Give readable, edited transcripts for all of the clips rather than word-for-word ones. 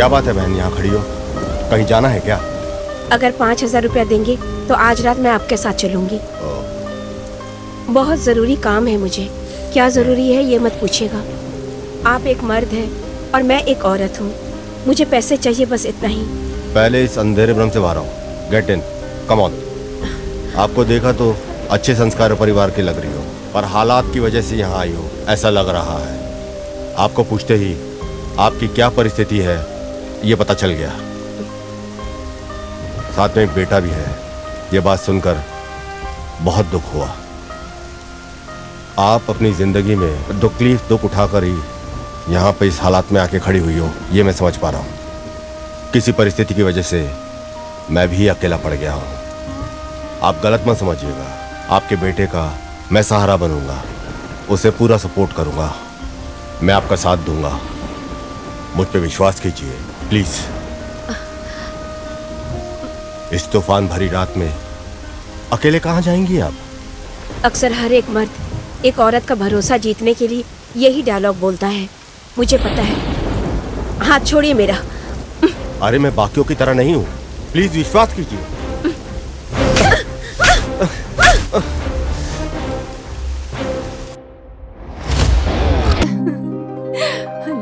क्या बात है बहन, यहाँ खड़ी हो? कहीं जाना है क्या? अगर 5,000 रुपया देंगे तो आज रात मैं आपके साथ चलूंगी। बहुत ज़रूरी काम है मुझे। क्या ज़रूरी है ये मत पूछिएगा। आप एक मर्द हैं और मैं एक औरत हूँ। मुझे पैसे चाहिए, बस इतना ही। पहले इस अंधेरे भ्रम से बाहर आओ। Get in, come on. आपको देखा तो अच्छे संस्कार परिवार की लग रही हो, पर हालात की वजह से यहाँ आई हो ऐसा लग रहा है। आपको पूछते ही आपकी क्या परिस्थिति है ये पता चल गया। साथ में एक बेटा भी है। ये बात सुनकर बहुत दुख हुआ। आप अपनी जिंदगी में दुख उठाकर ही यहाँ पे इस हालात में आके खड़ी हुई हो, ये मैं समझ पा रहा हूँ। किसी परिस्थिति की वजह से मैं भी अकेला पड़ गया हूँ। आप गलत मत समझिएगा। आपके बेटे का मैं सहारा बनूंगा, उसे पूरा सपोर्ट करूंगा, मैं आपका साथ दूंगा। मुझ पे विश्वास कीजिए प्लीज। इस तूफान भरी रात में अकेले कहाँ जाएंगी आप? अक्सर हर एक मर्द एक औरत का भरोसा जीतने के लिए यही डायलॉग बोलता है, मुझे पता है। हाथ छोड़िए मेरा। अरे मैं बाकियों की तरह नहीं हूँ, प्लीज विश्वास कीजिए।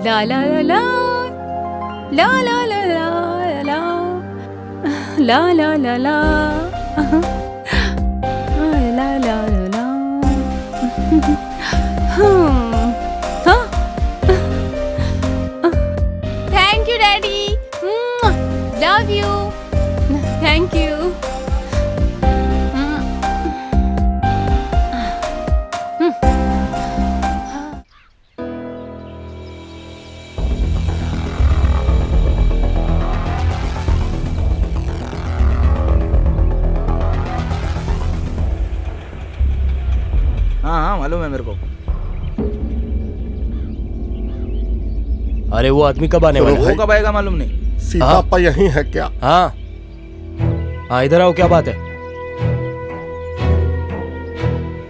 ला ला ला ला ला ला ला ला ला ला ला ला ला ला ला। Thank you daddy, love you, thank you. हाँ मालूम है मेरे को। अरे वो आदमी कब आने वाला है? वो कब आएगा मालूम नहीं। सीताप्पा यहीं है क्या? हाँ हाँ, इधर आओ। क्या बात है?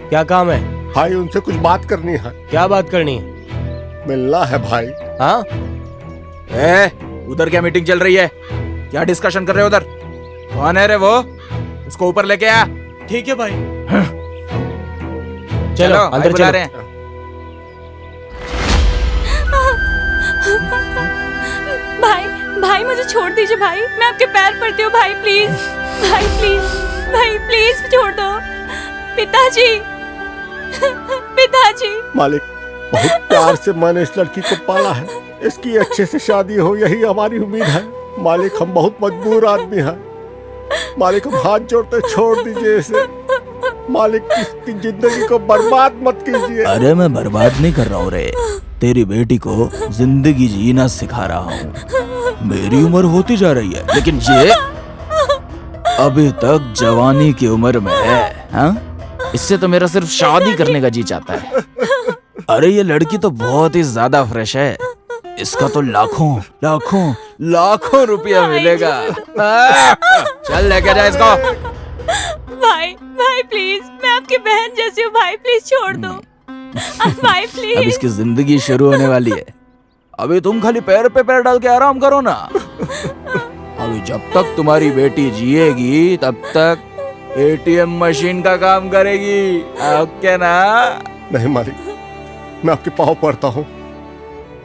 क्या काम है भाई? उनसे कुछ बात करनी है। क्या बात करनी है? मिलना है भाई। हाँ उधर क्या मीटिंग चल रही है? क्या डिस्कशन कर रहे हो उधर? कौन है रे वो? उसको ऊपर लेके आ। ठीक है भाई। चलो अंदर बुला चलो। रहे हैं। भाई भाई मुझे छोड़ दीजिए भाई, मैं आपके पैर पड़ती हूँ भाई, प्लीज भाई, प्लीज भाई, प्लीज छोड़ दो। पिताजी पिताजी। मालिक, बहुत प्यार से मैंने इस लड़की को पाला है। इसकी अच्छे से शादी हो यही हमारी उम्मीद है। मालिक, हम बहुत मजबूर आदमी हैं। मालिक, हम हाथ जोड़ते छोड़ दीजिए इसे। मालिक, इसकी जिंदगी को बर्बाद मत कीजिए। अरे मैं बर्बाद नहीं कर रहा हूँ रे, तेरी बेटी को जिंदगी जीना सिखा रहा हूँ। मेरी उम्र होती जा रही है, लेकिन ये अभी तक जवानी की उम्र में है। हाँ? इससे तो मेरा सिर्फ शादी करने का जी चाहता है। अरे ये लड़की तो बहुत ही ज्यादा फ्रेश है, इसका तो लाखों लाखों लाखों रुपया मिलेगा। चल लेके जा इसको। भाई भाई प्लीज, मैं आपकी बहन जैसी हूँ भाई, प्लीज छोड़ दो भाई, प्लीज। अब इसकी जिंदगी शुरू होने वाली है। अभी तुम खाली पैर पे पैर डाल के आराम करो ना। अभी जब तक तुम्हारी बेटी जिएगी तब तक एटीएम मशीन का काम करेगी। ओके ना? नहीं मालिक, मैं आपके पाँव पड़ता हूँ।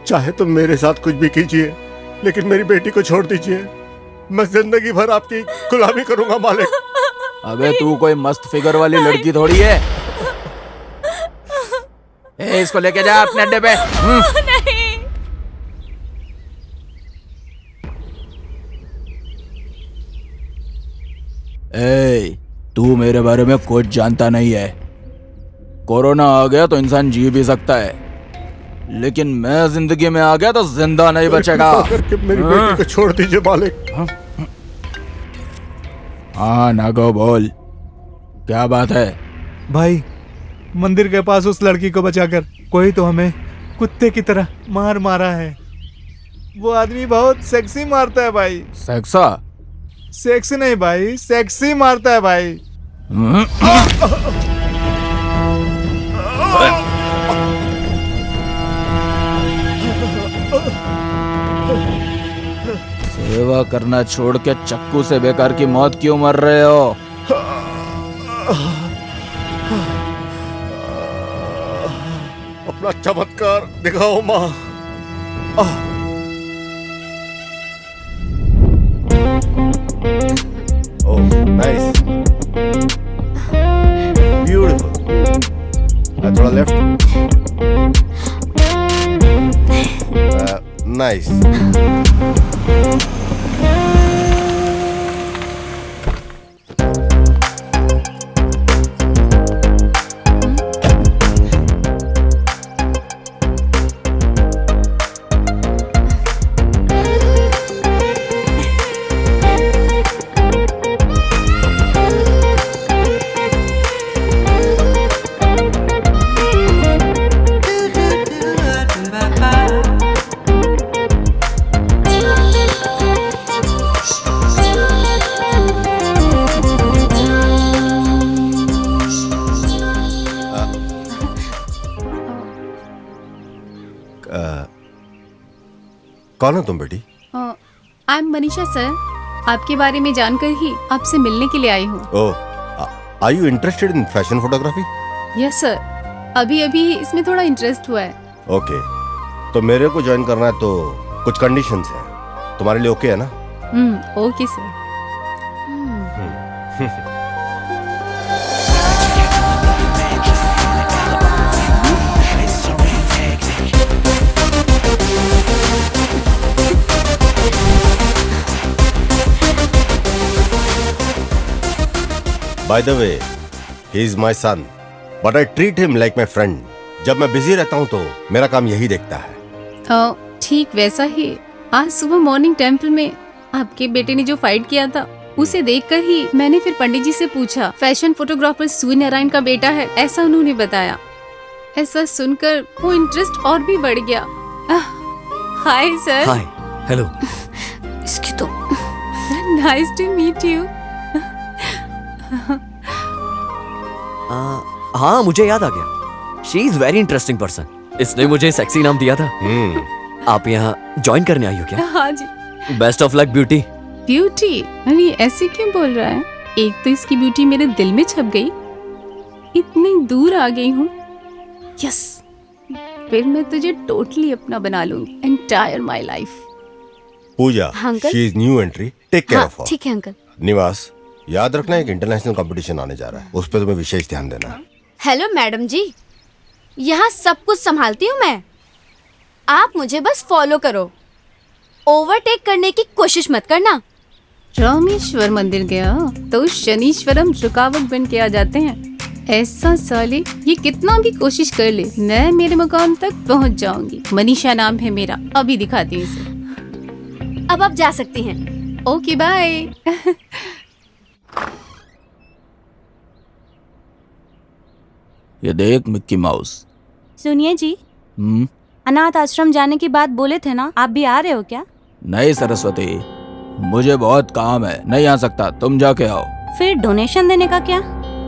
चाहे तुम मेरे साथ कुछ भी कीजिए, लेकिन मेरी बेटी को छोड़ दीजिए। मैं जिंदगी भर आपकी गुलामी करूंगा मालिक। अबे तू कोई मस्त फिगर वाली लड़की थोड़ी है। इसको लेके जा अपने अड्डे पे। नहीं। तू मेरे बारे में कुछ जानता नहीं है। कोरोना आ गया तो इंसान जी भी सकता है, लेकिन मैं जिंदगी में आ गया तो जिंदा नहीं बचेगा। मेरी बेटी को छोड़ दीजिए मालिक। हाँ नागो, बोल क्या बात है? भाई, मंदिर के पास उस लड़की को बचाकर कोई तो हमें कुत्ते की तरह मार मारा है। वो आदमी बहुत सेक्सी मारता है भाई। सेक्सा? सेक्सी नहीं भाई, सेक्सी मारता है भाई। सेवा करना छोड़ के चक्कू से बेकार की मौत क्यों मर रहे हो? अपना चमत्कार दिखाओ माँ। Oh nice, beautiful. थोड़ा लेफ्ट। नाइस। कौन हो तुम बेटी? आई एम मनीषा सर, आपके बारे में जानकर ही आपसे मिलने के लिए आई हूँ। Oh, are you interested in fashion photography? Yes sir, अभी अभी इसमें थोड़ा इंटरेस्ट हुआ है। ओके, तो मेरे को ज्वाइन करना है तो कुछ कंडीशंस हैं। तुम्हारे लिए ओके है ना? Okay sir. By the way, he is my son, but I treat him like my friend. जब मैं बिजी रहता हूँ तो मेरा काम यही देखता है। ठीक वैसा ही आज सुबह मॉर्निंग टेम्पल में आपके बेटे ने जो फाइट किया था उसे देखकर ही मैंने फिर पंडित जी से पूछा, फैशन फोटोग्राफर सूर्य नारायण का बेटा है, ऐसा उन्होंने बताया। ऐसा सुनकर वो इंटरेस्ट और भी बढ़ गया। Hi sir. Hi, hello. इसकी तो नाइस टू मीट यू। हाँ, मुझे याद आ गया। She is very interesting person. इसने मुझे सेक्सी नाम दिया था। आप यहाँ ज्वाइन करने आई हो क्या? हाँ जी। Best of luck beauty. Beauty? अरे ऐसे क्यों बोल रहा है? एक तो इसकी ब्यूटी मेरे दिल में छप गई, इतनी दूर आ गई हूँ। यस, फिर मैं तुझे टोटली अपना बना लूंगी, entire my life. Pooja, uncle? She is new entry, take care of her. ठीक है अंकल। निवास, याद रखना एक इंटरनेशनल कंपटीशन आने जा रहा है, उस पर तुम्हें विशेष ध्यान देना है। हेलो मैडम जी, यहाँ सब कुछ संभालती हूँ मैं। आप मुझे बस फॉलो करो, ओवरटेक करने की कोशिश मत करना। रामेश्वर मंदिर गया तो शनीश्वरम रुकावट बन के आ जाते हैं। ऐसा साले ये कितना भी कोशिश कर ले, मैं मेरे मुकाम तक पहुँच जाऊंगी। मनीषा नाम है मेरा, अभी दिखाती हूँ इसे। अब आप जा सकती हैं। Okay bye. ये देख मिक्की माउस। सुनिए जी, अनाथ आश्रम जाने की बात बोले थे ना, आप भी आ रहे हो क्या? नहीं सरस्वती, मुझे बहुत काम है, नहीं आ सकता, तुम जाके आओ। फिर डोनेशन देने का क्या?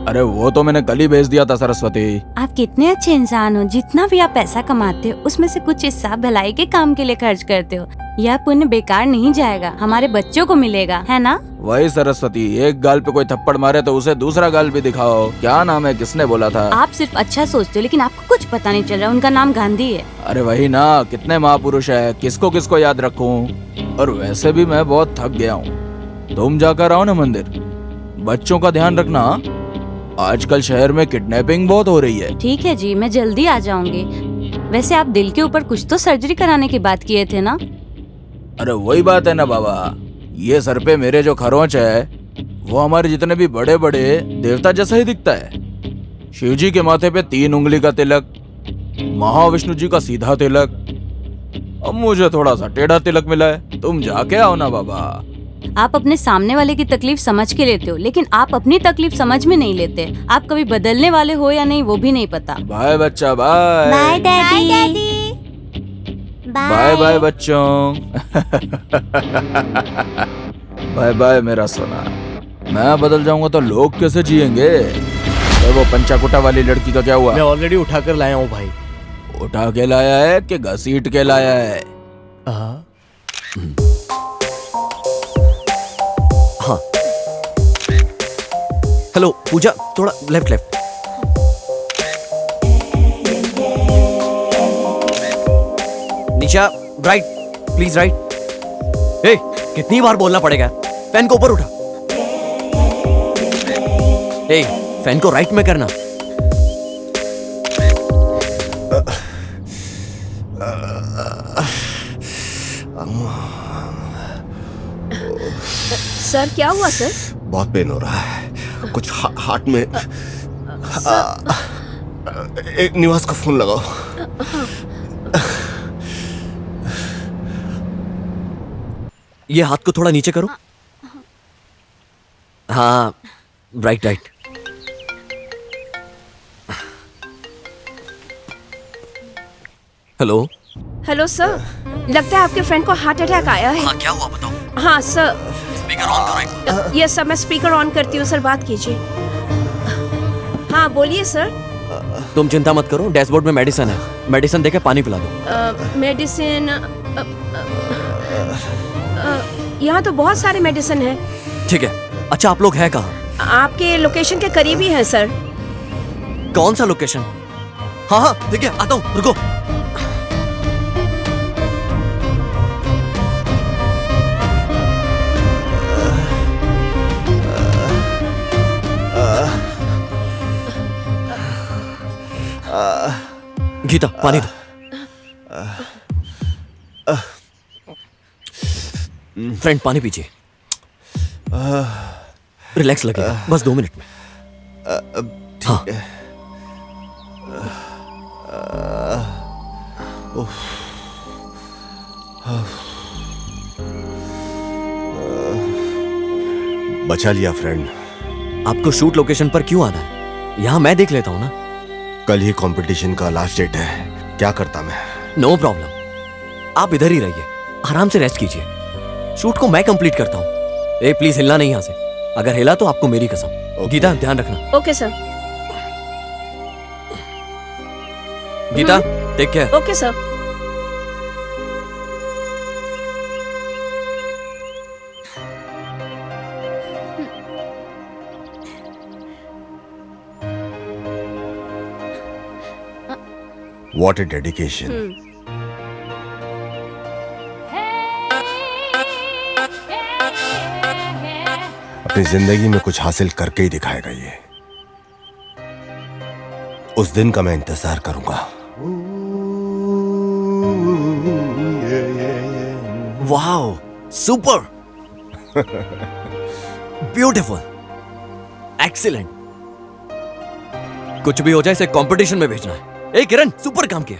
अरे वो तो मैंने कल ही भेज दिया था सरस्वती। आप कितने अच्छे इंसान हो, जितना भी आप पैसा कमाते हो उसमें से कुछ हिस्सा भलाई के काम के लिए खर्च करते हो। यह पुण्य बेकार नहीं जाएगा, हमारे बच्चों को मिलेगा, है ना? वही सरस्वती, एक गाल पे कोई थप्पड़ मारे तो उसे दूसरा गाल भी दिखाओ। क्या नाम है, किसने बोला था? आप सिर्फ अच्छा सोचते हो, लेकिन आपको कुछ पता नहीं चल रहा। उनका नाम गांधी है। अरे वही ना, कितने महापुरुष है, किसको किसको याद रखूं। और वैसे भी मैं बहुत थक गया हूँ। तुम जाकर आओ ना मंदिर, बच्चों का ध्यान रखना। आजकल शहर में किडनैपिंग बहुत हो रही है। ठीक है जी, मैं जल्दी आ जाऊंगी। वैसे आप दिल के ऊपर कुछ तो सर्जरी कराने की बात किए थे ना? अरे वही बात है ना बाबा, ये सर पे मेरे जो खरोंच है वो हमारे जितने भी बड़े बड़े देवता जैसा ही दिखता है। शिव जी के माथे पे 3 उंगली का तिलक, महाविष्णु जी का सीधा तिलक, अब मुझे थोड़ा सा टेढ़ा तिलक मिला है। तुम जाके आओ ना बाबा। आप अपने सामने वाले की तकलीफ समझ के लेते हो, लेकिन आप अपनी तकलीफ समझ में नहीं लेते। आप कभी बदलने वाले हो या नहीं वो भी नहीं पता। बाय बच्चा, bye bye daddy. Bye bye बच्चों। बाय बाय मेरा सोना। मैं बदल जाऊंगा तो लोग कैसे जिएंगे? तो वो पंचाकुटा वाली लड़की का क्या हुआ? मैं ऑलरेडी उठा कर लाया हूँ भाई। उठा के लाया है कि घसीट के लाया है? हेलो पूजा, थोड़ा left left. Nisha right, please right. ए, कितनी बार बोलना पड़ेगा? फैन को ऊपर उठा। ए, फैन को राइट में करना। सर क्या हुआ सर? बहुत पेन हो रहा है, कुछ हार्ट में। एक निवास को फोन लगाओ। ये हाथ को थोड़ा नीचे करो। हाँ, right right. Hello. Hello sir, लगता है आपके फ्रेंड को हार्ट अटैक आया है। हाँ, क्या हुआ बताओ। हाँ सर। स्पीकर ऑन करो राइट। यस सर, मैं स्पीकर ऑन करती हूँ सर, बात कीजिए। हाँ बोलिए सर। तुम चिंता मत करो, डैशबोर्ड में मेडिसिन है, मेडिसिन देके पानी पिला दो। मेडिसिन? यहाँ तो बहुत सारे मेडिसिन है। ठीक है। अच्छा, आप लोग हैं कहाँ? आपके लोकेशन के करीब ही है सर। कौन सा लोकेशन? हाँ हाँ ठीक है, आता हूँ, रुको। गीता, पानी दो। फ्रेंड, पानी पीजिए। रिलैक्स लगेगा, बस 2 मिनट में। हाँ। बचा लिया फ्रेंड। आपको शूट लोकेशन पर क्यों आना है? यहाँ मैं देख लेता हूँ ना। कल ही कंपटीशन का लास्ट डेट है, क्या करता मैं? नो प्रॉब्लम, आप इधर ही रहिए, आराम से रेस्ट कीजिए। शूट को मैं कंप्लीट करता हूँ। ए प्लीज हिलना नहीं यहाँ से, अगर हिला तो आपको मेरी कसम। गीता, ध्यान रखना। Okay sir. Geeta, take care. Okay sir. What a dedication. अपनी जिंदगी में कुछ हासिल करके ही दिखाएगा ये। उस दिन का मैं इंतजार करूंगा। Wow, super, beautiful, excellent. कुछ भी हो जाए, इसे कंपटीशन में भेजना है। ए किरण, सुपर काम किया।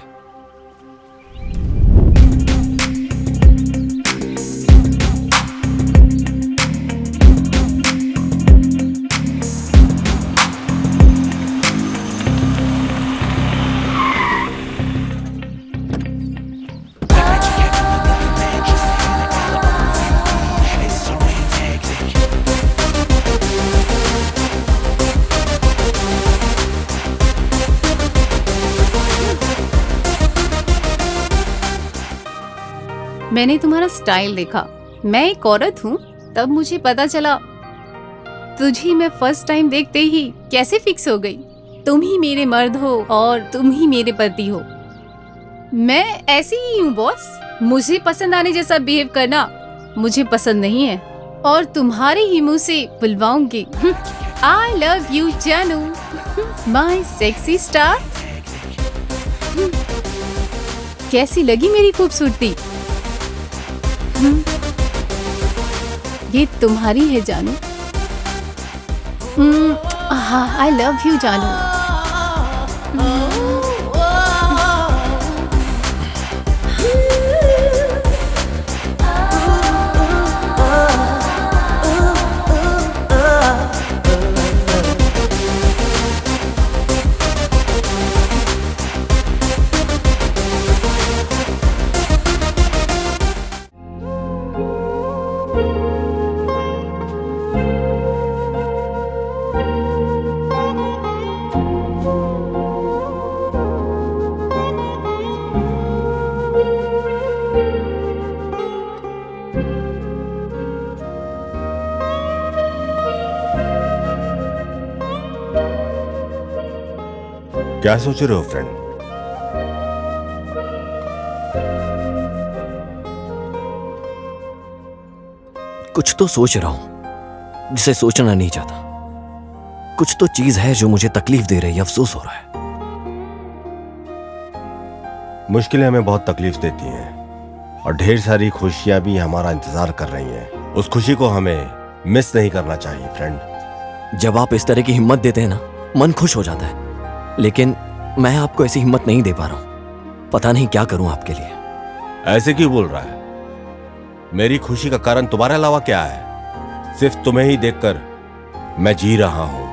मैंने तुम्हारा स्टाइल देखा। मैं एक औरत हूँ, तब मुझे पता चला। तुझे मैं फर्स्ट टाइम देखते ही कैसे फिक्स हो गई। तुम ही मेरे मर्द हो और तुम ही मेरे पति हो। मैं ऐसी ही हूँ बॉस। मुझे पसंद आने जैसा बिहेव करना मुझे पसंद नहीं है, और तुम्हारे ही मुंह से बुलवाऊंगी। आई लव यू जानू, माई सेक्सी स्टार। कैसी लगी मेरी खूबसूरती? ये तुम्हारी है जानू। हाँ, आई लव यू जानू। क्या सोच रहे हो फ्रेंड? कुछ तो सोच रहा हूं जिसे सोचना नहीं चाहता। कुछ तो चीज है जो मुझे तकलीफ दे रही है, अफसोस हो रहा है। मुश्किलें हमें बहुत तकलीफ देती हैं और ढेर सारी खुशियां भी हमारा इंतजार कर रही हैं। उस खुशी को हमें मिस नहीं करना चाहिए फ्रेंड। जब आप इस तरह की हिम्मत देते हैं ना, मन खुश हो जाता है। लेकिन मैं आपको ऐसी हिम्मत नहीं दे पा रहा हूं। पता नहीं क्या करूं आपके लिए। ऐसे क्यों बोल रहा है? मेरी खुशी का कारण तुम्हारे अलावा क्या है? सिर्फ तुम्हें ही देखकर मैं जी रहा हूं।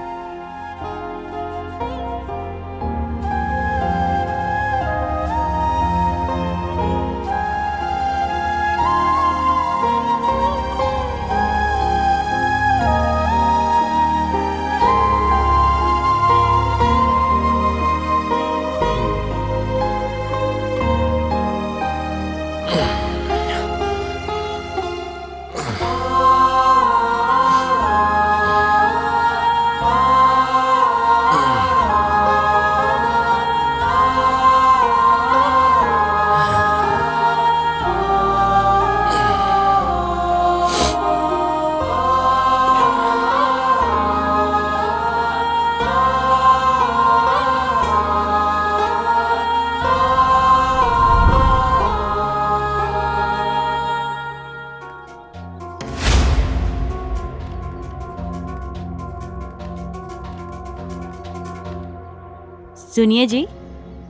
सुनिए जी,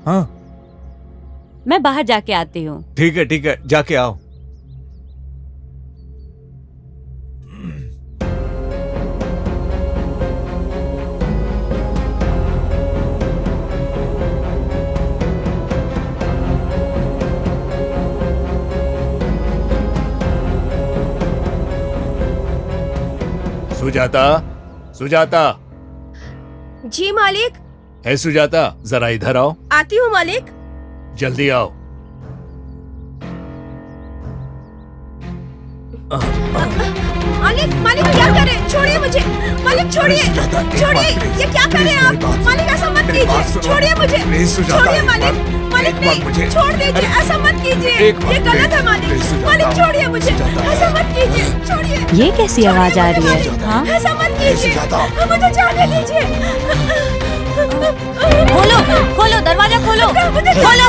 हाँ मैं बाहर जाके आती हूँ। ठीक है, जाके आओ। सुजाता, सुजाता, जी मालिक। है सुजाता, जरा इधर आओ। आती हूँ मालिक। जल्दी आओ। मालिक, मालिक क्या करे? छोड़िए मुझे मालिक, छोड़िए, छोड़िए। ये क्या कर रहे हैं आप? मालिक ऐसा मत कीजिए, छोड़िए मुझे, छोड़िए मालिक, मालिक नहीं, छोड़ दीजिए, ऐसा मत कीजिए, ये गलत है मालिक, मालिक छोड़िए मुझे, ऐसा मत कीजिए, छोड़िए। ये कैसी आवाज आ रही है? हाँ, ऐसा मत कीजिए, मुझे जाने दीजिए। खोलो, खोलो, दरवाजा खोलो, खोलो,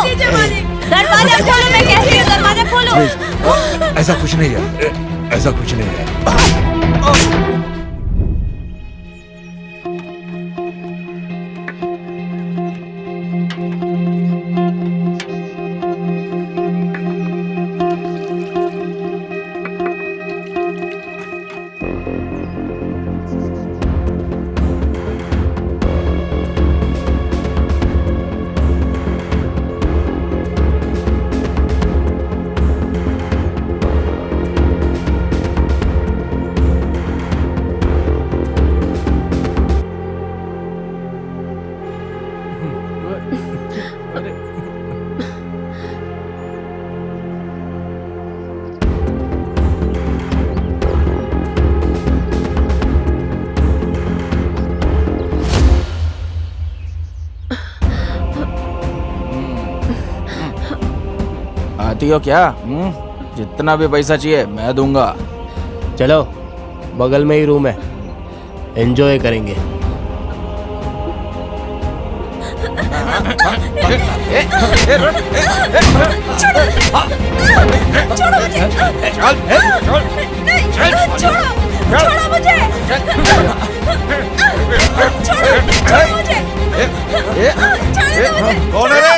दरवाजा खोलो, मैं कह रही हूँ, दरवाजा खोलो। ऐसा कुछ नहीं है, ऐसा कुछ नहीं है। आती हो क्या? जितना भी पैसा चाहिए मैं दूंगा। चलो, बगल में ही रूम है, एंजॉय करेंगे। कौन है रे?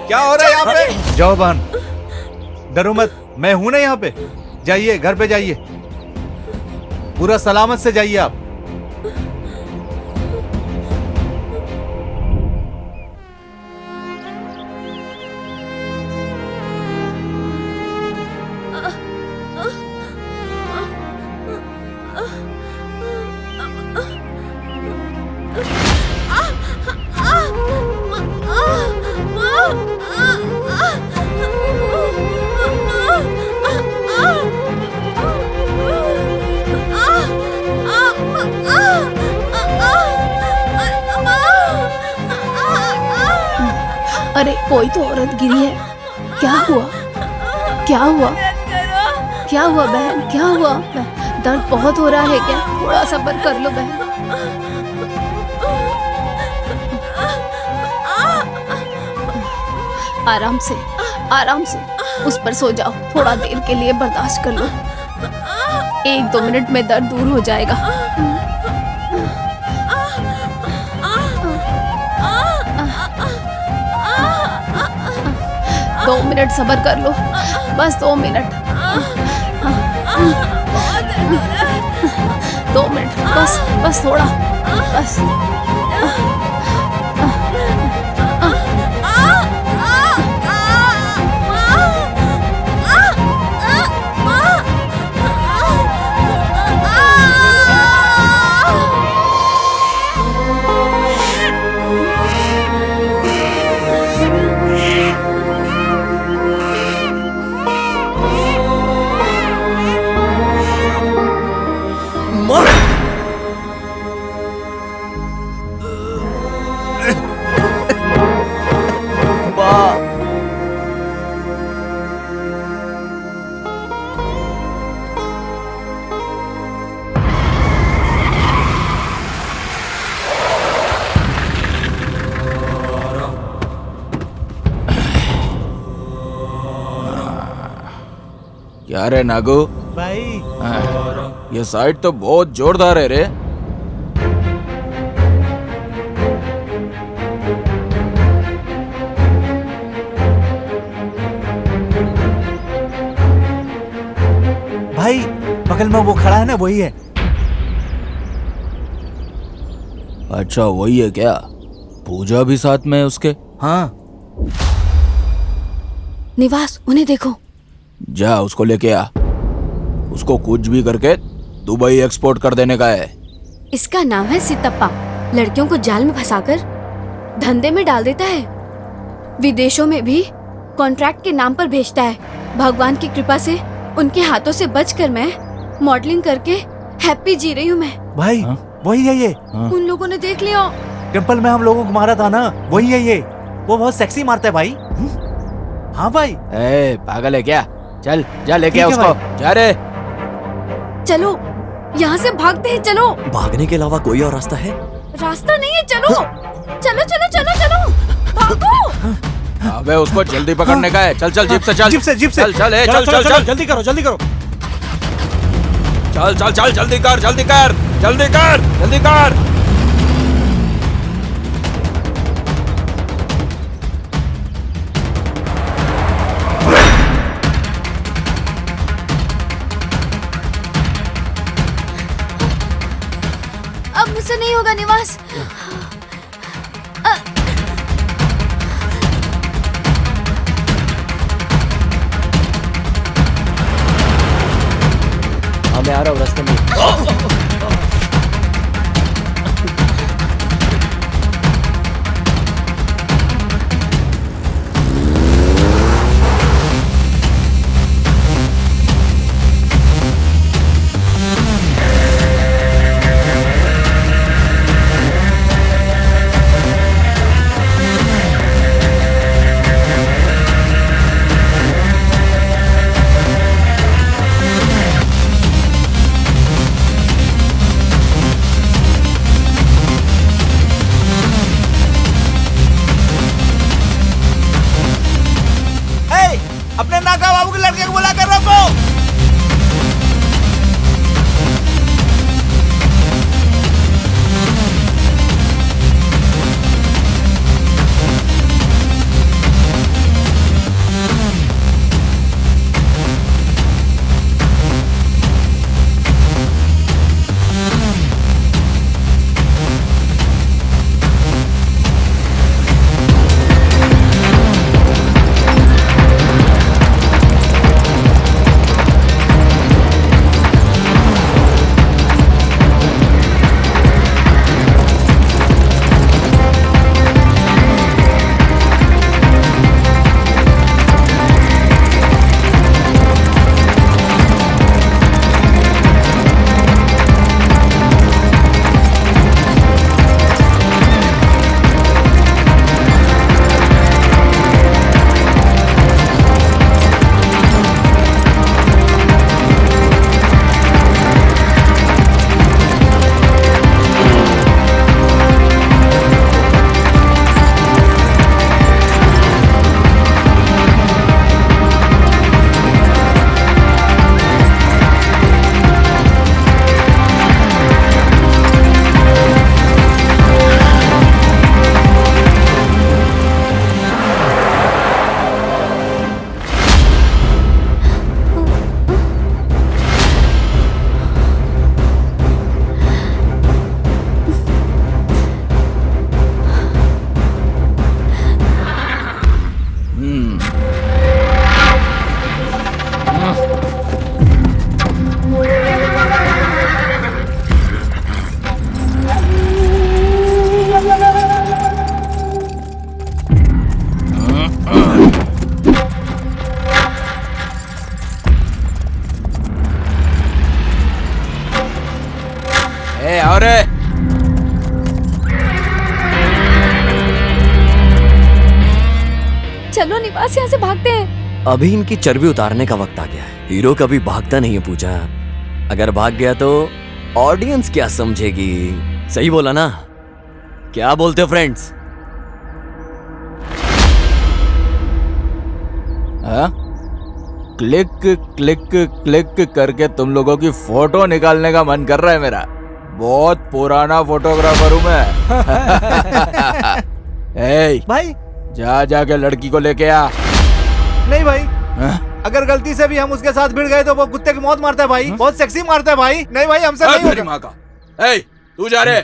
क्या हो रहा है यहाँ पे? जाओ बहन, डरो मत, मैं हूं ना यहाँ पे। जाइए, घर पे जाइए, पूरा सलामत से जाइए आप। अरे कोई तो औरत गिरी है। क्या हुआ? क्या हुआ? क्या हुआ बहन? क्या हुआ? दर्द बहुत हो रहा है क्या? थोड़ा सब्र कर लो बहन। आराम से, आराम से उस पर सो जाओ। थोड़ा देर के लिए बर्दाश्त कर लो। 1-2 मिनट में दर्द दूर हो जाएगा। 2 मिनट सब्र कर लो, बस 2 मिनट। 2 मिनट बस थोड़ा, बस। क्या रे नागू भाई? ये साइड तो बहुत जोरदार है रे। भाई बगल में वो खड़ा है ना, वही है। अच्छा वही है क्या? पूजा भी साथ में है उसके? हाँ। निवास, उन्हें देखो। जा उसको लेके आ। उसको कुछ भी करके दुबई एक्सपोर्ट कर देने का है। इसका नाम है सितप्पा। लड़कियों को जाल में फंसाकर धंधे में डाल देता है। विदेशों में भी कॉन्ट्रैक्ट के नाम पर भेजता है। भगवान की कृपा से उनके हाथों से बचकर मैं मॉडलिंग करके हैप्पी जी रही हूँ मैं। भाई हाँ? वही है ये। उन लोगों ने देख लिया। टेम्पल में हम लोगों को मारा था ना, वही है ये। वो बहुत सेक्सी मारता है भाई। हाँ भाई। ए पागल है क्या? चल जा लेके आ ठीक है उसको। जा रे। चलो यहाँ से भागते हैं, चलो। भागने के अलावा कोई और रास्ता है? रास्ता नहीं है, चलो चलो चलो चलो चलो भागो। अबे उसको जल्दी पकड़ने का है। चल चल जीप से चल। जीप से चल चल ए, चल चल चल जल्दी करो, जल्दी करो। चल चल चल जल्दी कर जल्दी कर जल्दी कर जल्दी कर। अब मुझसे नहीं होगा निवास। हाँ मैं आ रहा हूँ रास्ते में। ए और चलो निवास, यहाँ से भागते हैं। अभी इनकी चर्बी उतारने का वक्त आ गया है। हीरो कभी भागता नहीं है पूजा। अगर भाग गया तो ऑडियंस क्या समझेगी? सही बोला ना? क्या बोलते हो फ्रेंड्स? हाँ? क्लिक क्लिक क्लिक करके तुम लोगों की फोटो निकालने का मन कर रहा है मेरा। बहुत पुराना फोटोग्राफर हूं मैं। ए, भाई जा जाके लड़की को लेके आ। नहीं भाई, हाँ? अगर गलती से भी हम उसके साथ भिड़ गए तो वो कुत्ते की मौत मारता है भाई। बहुत सेक्सी मारता है भाई। नहीं भाई, हमसे नहीं मेरी होगा। माँ का। ए, तू जा रे।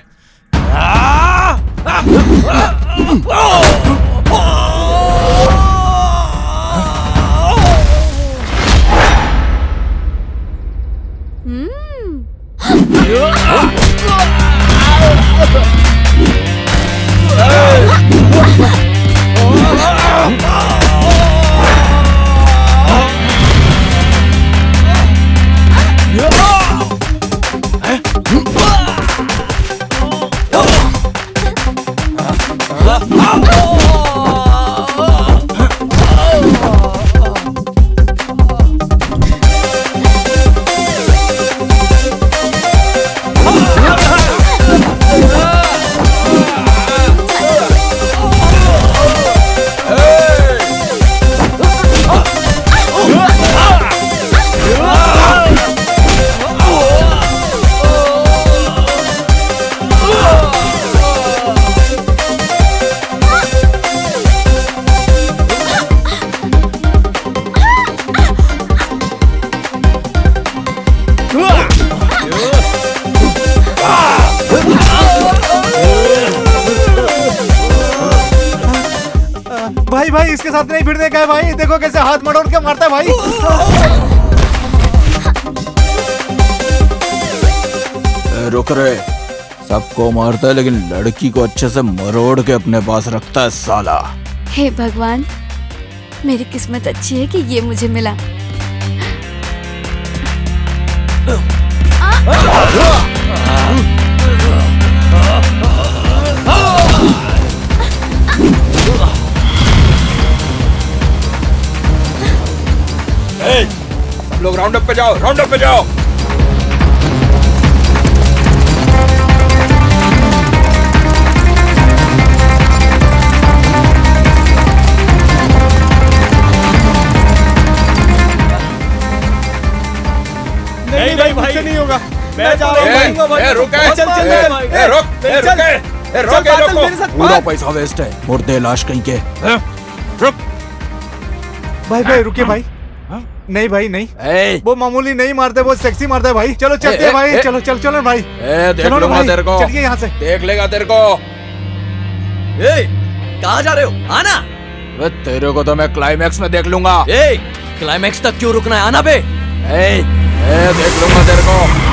भाई भाई, इसके साथ नहीं भिड़ने का है भाई। देखो कैसे हाथ मड़ोड़ के मारता है भाई। रुक रे, सबको मारता है लेकिन लड़की को अच्छे से मरोड़ के अपने पास रखता है साला। हे भगवान, मेरी किस्मत अच्छी है कि ये मुझे मिला। सब लोग राउंड अप पे जाओ, राउंड अप पे जाओ। नहीं भाई, मुझसे नहीं होगा। मैं जा रहा हूँ। ए, रुक, चल चल ए, रुक, ए, रुक, ए, रुक, चल, रुको। मेरे साथ पूरा भाग। पैसा वेस्ट है, मुर्दे लाश कहीं के। रुक। भाई भाई रुकिए भाई। नहीं भाई नहीं, ए, वो मामूली नहीं मारते, वो सेक्सी मारता है भाई। चलो चलते हैं भाई। चलो चलो चलो भाई। देख चलो ना लूंगा भाई, तेरे को। चलिए यहाँ से। देख लेगा तेरे को। कहाँ जा रहे हो? आना। वे तेरे को तो मैं क्लाइमैक्स में देख लूंगा। क्लाइमैक्स तक क्यों रुकना है? आना बे। देख लूंगा तेरे को।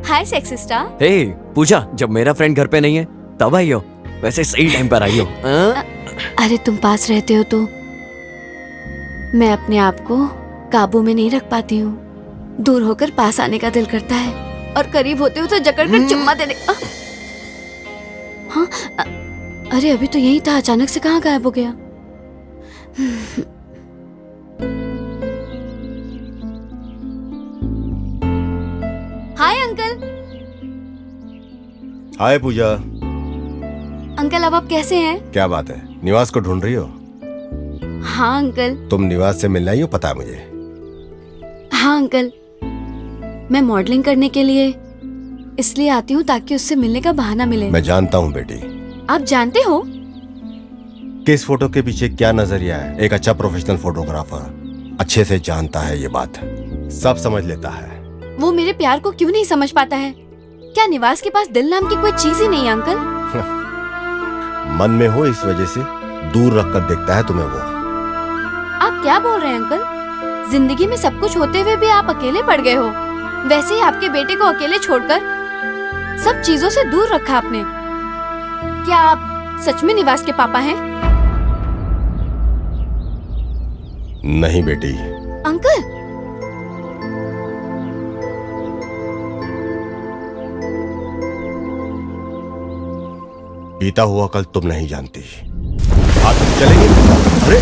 हाय सेक्सी स्टार। हे पूजा, जब मेरा फ्रेंड घर पे नहीं है तब आई हो। वैसे सही टाइम पर आई हो। अरे तुम पास रहते हो तो मैं अपने आप को काबू में नहीं रख पाती हूँ। दूर होकर पास आने का दिल करता है और करीब होते हो तो जकड़कर चुम्मा देने। हाँ, अरे अभी तो यही था, अचानक से कहाँ गायब हो गया? Hi uncle. हाय पूजा। अंकल अब आप कैसे हैं? क्या बात है, निवास को ढूंढ रही हो? हाँ अंकल। तुम निवास से मिलना ही हो, पता है मुझे। हाँ अंकल, मैं मॉडलिंग करने के लिए इसलिए आती हूँ ताकि उससे मिलने का बहाना मिले। मैं जानता हूँ बेटी, आप जानते हो कि इस फोटो के पीछे क्या नजरिया है। एक अच्छा प्रोफेशनल फोटोग्राफर अच्छे से जानता है ये बात, सब समझ लेता है। वो मेरे प्यार को क्यों नहीं समझ पाता है? क्या निवास के पास दिल नाम की कोई चीज ही नहीं है अंकल? मन में हो इस वजह से दूर रख कर देखता है तुम्हें वो। आप क्या बोल रहे हैं अंकल? जिंदगी में सब कुछ होते हुए भी आप अकेले पड़ गए हो। वैसे ही आपके बेटे को अकेले छोड़कर सब चीजों से दूर रखा आपने। क्या आप सच में निवास के पापा हैं? नहीं बेटी, अंकल, बीता हुआ कल तुम नहीं जानती। आज तुम चलेंगे? अरे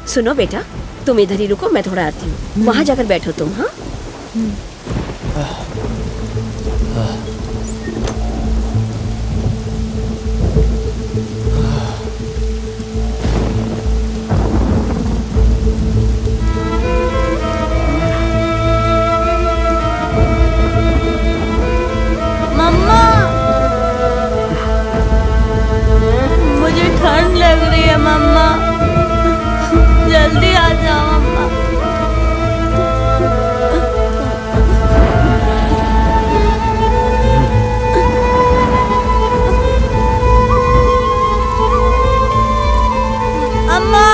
सुनो बेटा, तुम इधर ही रुको, मैं थोड़ा आती हूँ। वहां जाकर बैठो तुम। हाँ, मम्मा, मुझे ठंड लग रही है मम्मा, जल्दी आ जाओ मम्मा। अम्मा,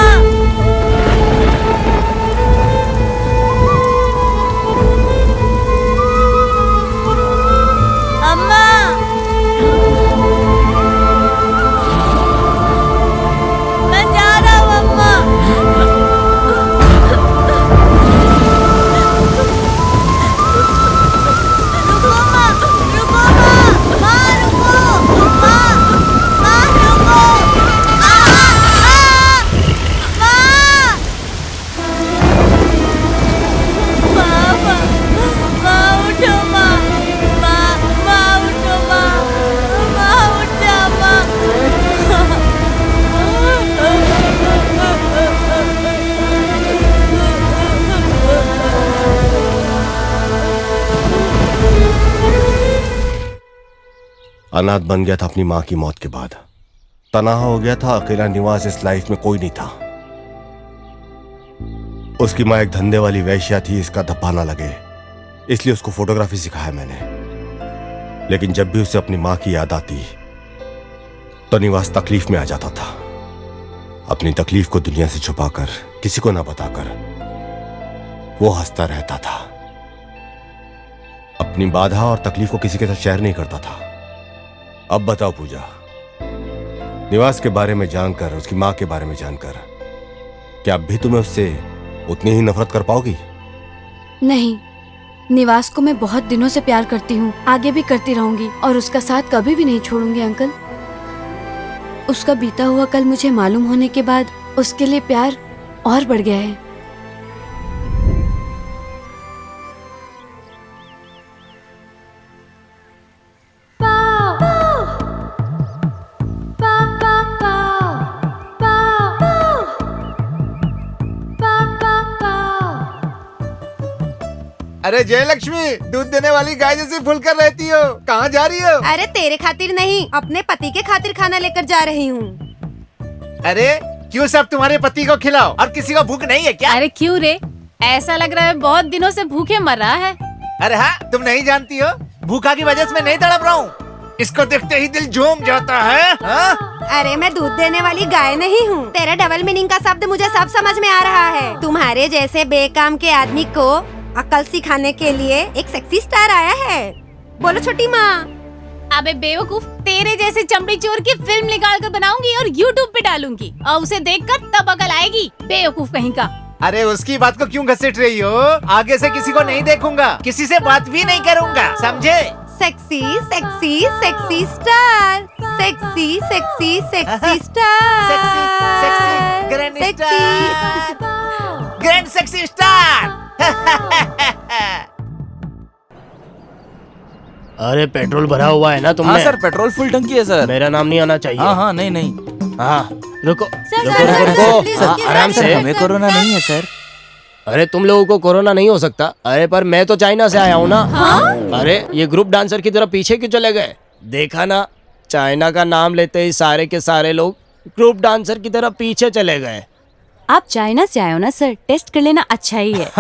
अम्मा, मैं जा रहा हूँ अम्मा। रुको माँ, रुको माँ, माँ रुको, माँ, माँ रुको, माँ, माँ उठो माँ, माँ उठो माँ, माँ उठ जा माँ। अनाथ बन गया था अपनी माँ की मौत के बाद। तनहा हो गया था, अकेला निवास, इस लाइफ में कोई नहीं था। उसकी माँ एक धंधे वाली वैश्या थी, इसका धब्बा ना लगे इसलिए उसको फोटोग्राफी सिखाया मैंने। लेकिन जब भी उसे अपनी माँ की याद आती तो निवास तकलीफ में आ जाता था। अपनी तकलीफ को दुनिया से छुपाकर, किसी को ना बताकर वो हंसता रहता था। अपनी बाधा और तकलीफ को किसी के साथ शेयर नहीं करता था। अब बताओ पूजा, निवास के बारे में जानकर, उसकी माँ के बारे में जानकर, क्या अब भी तुम्हें उससे उतनी ही नफरत कर पाओगी? नहीं, निवास को मैं बहुत दिनों से प्यार करती हूँ, आगे भी करती रहूंगी और उसका साथ कभी भी नहीं छोड़ूंगी अंकल। उसका बीता हुआ कल मुझे मालूम होने के बाद उसके लिए प्यार और बढ़ गया है। अरे जयलक्ष्मी, दूध देने वाली गाय जैसी फुलकर रहती हो, कहाँ जा रही हो? अरे तेरे खातिर नहीं, अपने पति के खातिर खाना लेकर जा रही हूँ। अरे क्यों सब तुम्हारे पति को खिलाओ और किसी को भूख नहीं है क्या? अरे क्यों रे, ऐसा लग रहा है बहुत दिनों से भूखे मर रहा है। अरे हाँ, तुम नहीं जानती हो, भूखा की वजह से मैं नहीं तड़प रहा हूँ। इसको देखते ही दिल झूम जाता है। हाँ? अरे मैं दूध देने वाली गाय नहीं हूँ। तेरा डबल मीनिंग का शब्द मुझे सब समझ में आ रहा है। तुम्हारे जैसे बेकाम के आदमी को अकल सिखाने के लिए एक सेक्सी स्टार आया है। बोलो छोटी माँ। अबे बेवकूफ, तेरे जैसे चमड़ी चोर की फिल्म निकाल कर बनाऊंगी और YouTube पे डालूंगी और उसे देखकर तब अकल आएगी, बेवकूफ कहीं का। अरे उसकी बात को क्यों घसीट रही हो? आगे से किसी को नहीं देखूंगा, किसी से बात भी नहीं करूंगा, समझे? Sexy sexy sexy star, sexy sexy sexy star, sexy grand star, grand sexy star. अरे पेट्रोल भरा हुआ है ना तुमने? हाँ सर, पेट्रोल फुल टंकी है सर। मेरा नाम नहीं आना चाहिए। हाँ हाँ, नहीं नहीं। हाँ रुको सर, रुको सर, रुको सर, रुको प्लीज, हाँ, सर, आराम से हमें कोरोना नहीं है सर। अरे तुम लोगों को कोरोना नहीं हो सकता। अरे पर मैं तो चाइना से आया हूँ ना। अरे ये ग्रुप डांसर की तरफ पीछे क्यों चले गए? देखा ना, चाइना का नाम लेते ही सारे के सारे लोग ग्रुप डांसर की तरफ पीछे चले गए। आप चाइना से आए हो ना सर, टेस्ट कर लेना अच्छा ही है।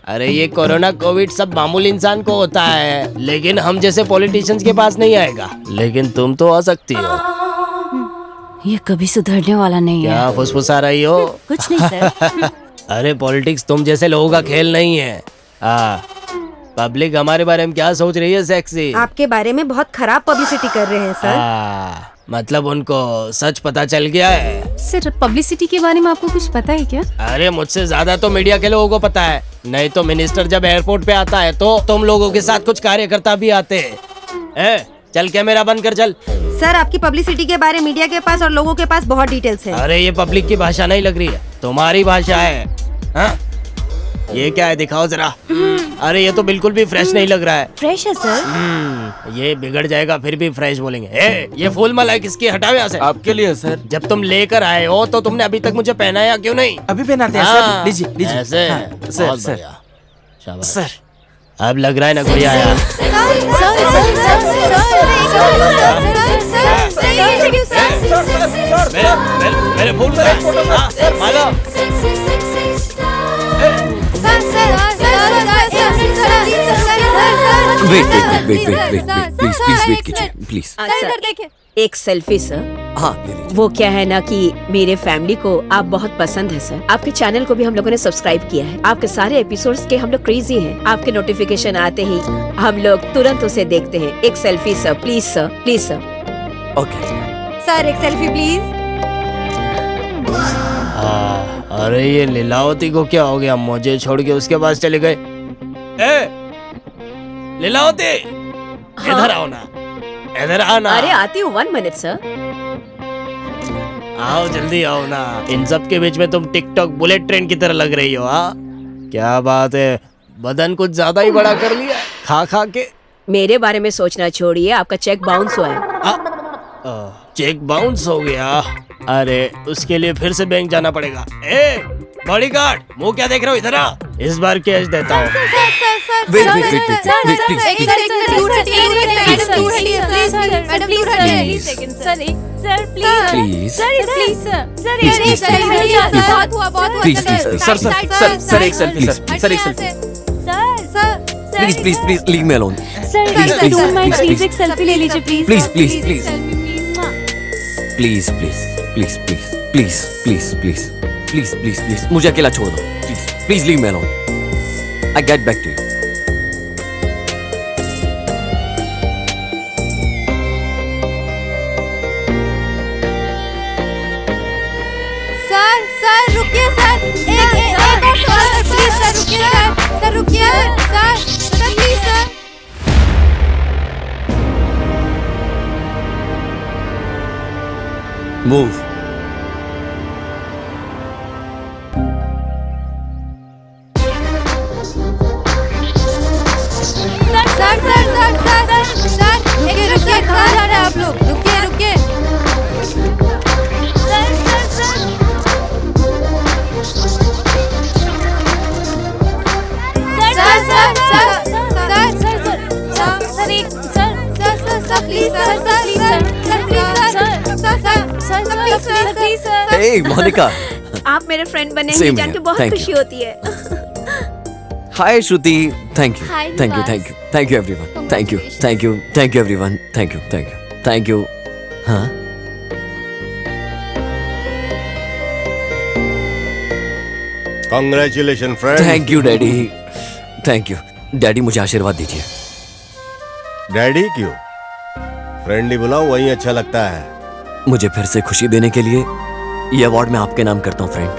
अरे ये कोरोना कोविड सब मामूली इंसान को होता है, लेकिन हम जैसे पॉलिटिशियंस के पास नहीं आएगा। लेकिन तुम तो आ सकती हो। ये कभी सुधरने वाला नहीं है। क्या फुसफुसा रही हो? कुछ नहीं सर। अरे पॉलिटिक्स तुम जैसे लोगों का खेल नहीं है। पब्लिक हमारे बारे में क्या सोच रही है सेक्सी? आपके बारे में बहुत खराब पब्लिसिटी कर रहे हैं सर। मतलब उनको सच पता चल गया है। सर पब्लिसिटी के बारे में आपको कुछ पता है क्या? अरे मुझसे ज्यादा तो मीडिया के लोगों को पता है। नहीं तो मिनिस्टर जब एयरपोर्ट पे आता है तो तुम लोगों के साथ कुछ कार्यकर्ता भी आते हैं। चल कैमरा बंद कर चल। सर आपकी पब्लिसिटी के बारे मीडिया के पास और लोगों के पास बहुत डिटेल्स है। अरे ये पब्लिक की भाषा नहीं लग रही है, तुम्हारी भाषा है। हाँ? ये क्या है, दिखाओ जरा। अरे ये तो बिल्कुल भी फ्रेश नहीं लग रहा है। फ्रेश है सर। ये बिगड़ जाएगा फिर भी फ्रेश बोलेंगे। ये फूल माला है किसकी? हटाओ यहाँ से। आपके लिए सर। जब तुम लेकर आए हो तो तुमने अभी तक मुझे पहनाया क्यों नहीं? अभी पहनाते हैं हाँ, सर। लीजिए लीजिए। ऐसे हाँ, सर, बहुत सर। बढ़िया। शाबाश। सर अब लग रहा है ना कोई आया। मेरे फूल माला। वेट प्लीज वेट कीजिए प्लीज। एक सेल्फी सर। हाँ ले लीजिए। वो क्या है ना कि मेरे फैमिली को आप बहुत पसंद है सर। आपके चैनल को भी हम लोगों ने सब्सक्राइब किया है। आपके सारे एपिसोड्स के हम लोग क्रेजी हैं। आपके नोटिफिकेशन आते ही हम लोग तुरंत उसे देखते हैं। एक selfie sir, please sir, please sir. Okay sir एक सेल्फी प्लीज। अरे ये लीलावती को क्या हो गया? मुझे छोड़ के उसके पास चले गए। लीलावती इधर आओ ना, इधर आओ ना। अरे आती हूँ, 1 मिनट सर। आओ जल्दी आओ ना। इन सब के बीच में तुम टिकटॉक बुलेट ट्रेन की तरह लग रही हो। हाँ क्या बात है, बदन कुछ ज्यादा ही बड़ा कर लिया खा खा के। मेरे बारे में सोचना छोड़िए, आपका चेक बाउंस हुआ है। चेक बाउंस हो गया? अरे उसके लिए फिर से बैंक जाना पड़ेगा। बॉडीगार्ड, मुंह क्या देख रहे हो? इधर आ, इस बार कैश देता हूँ। Please leave me alone. Please एक सेल्फी ले लीजिए प्लीज। प्लीज मुझे अकेला छोड़ दो please leave me alone. I get back to you. Sir रुकिए सर। एक सर प्लीज सर रुकिए सर रुकिए सर प्लीज सर। मूव। रुकिए कहाँ जा रहे हैं आप लोग? रुकिए Hey मोनिका, आप मेरे फ्रेंड बने Same हैं जान here. के बहुत Thank खुशी you. होती है। Hi Shruti, thank you Hi, thank you Nivas. Thank you everyone, thank you everyone, thank you. हाँ Congratulations, friend. Thank you daddy, thank you daddy. मुझे आशीर्वाद दीजिए। डैडी क्यों? फ्रेंड ही बुलाओ, वही अच्छा लगता है। मुझे फिर से खुशी देने के लिए ये अवार्ड मैं आपके नाम करता हूँ फ्रेंड।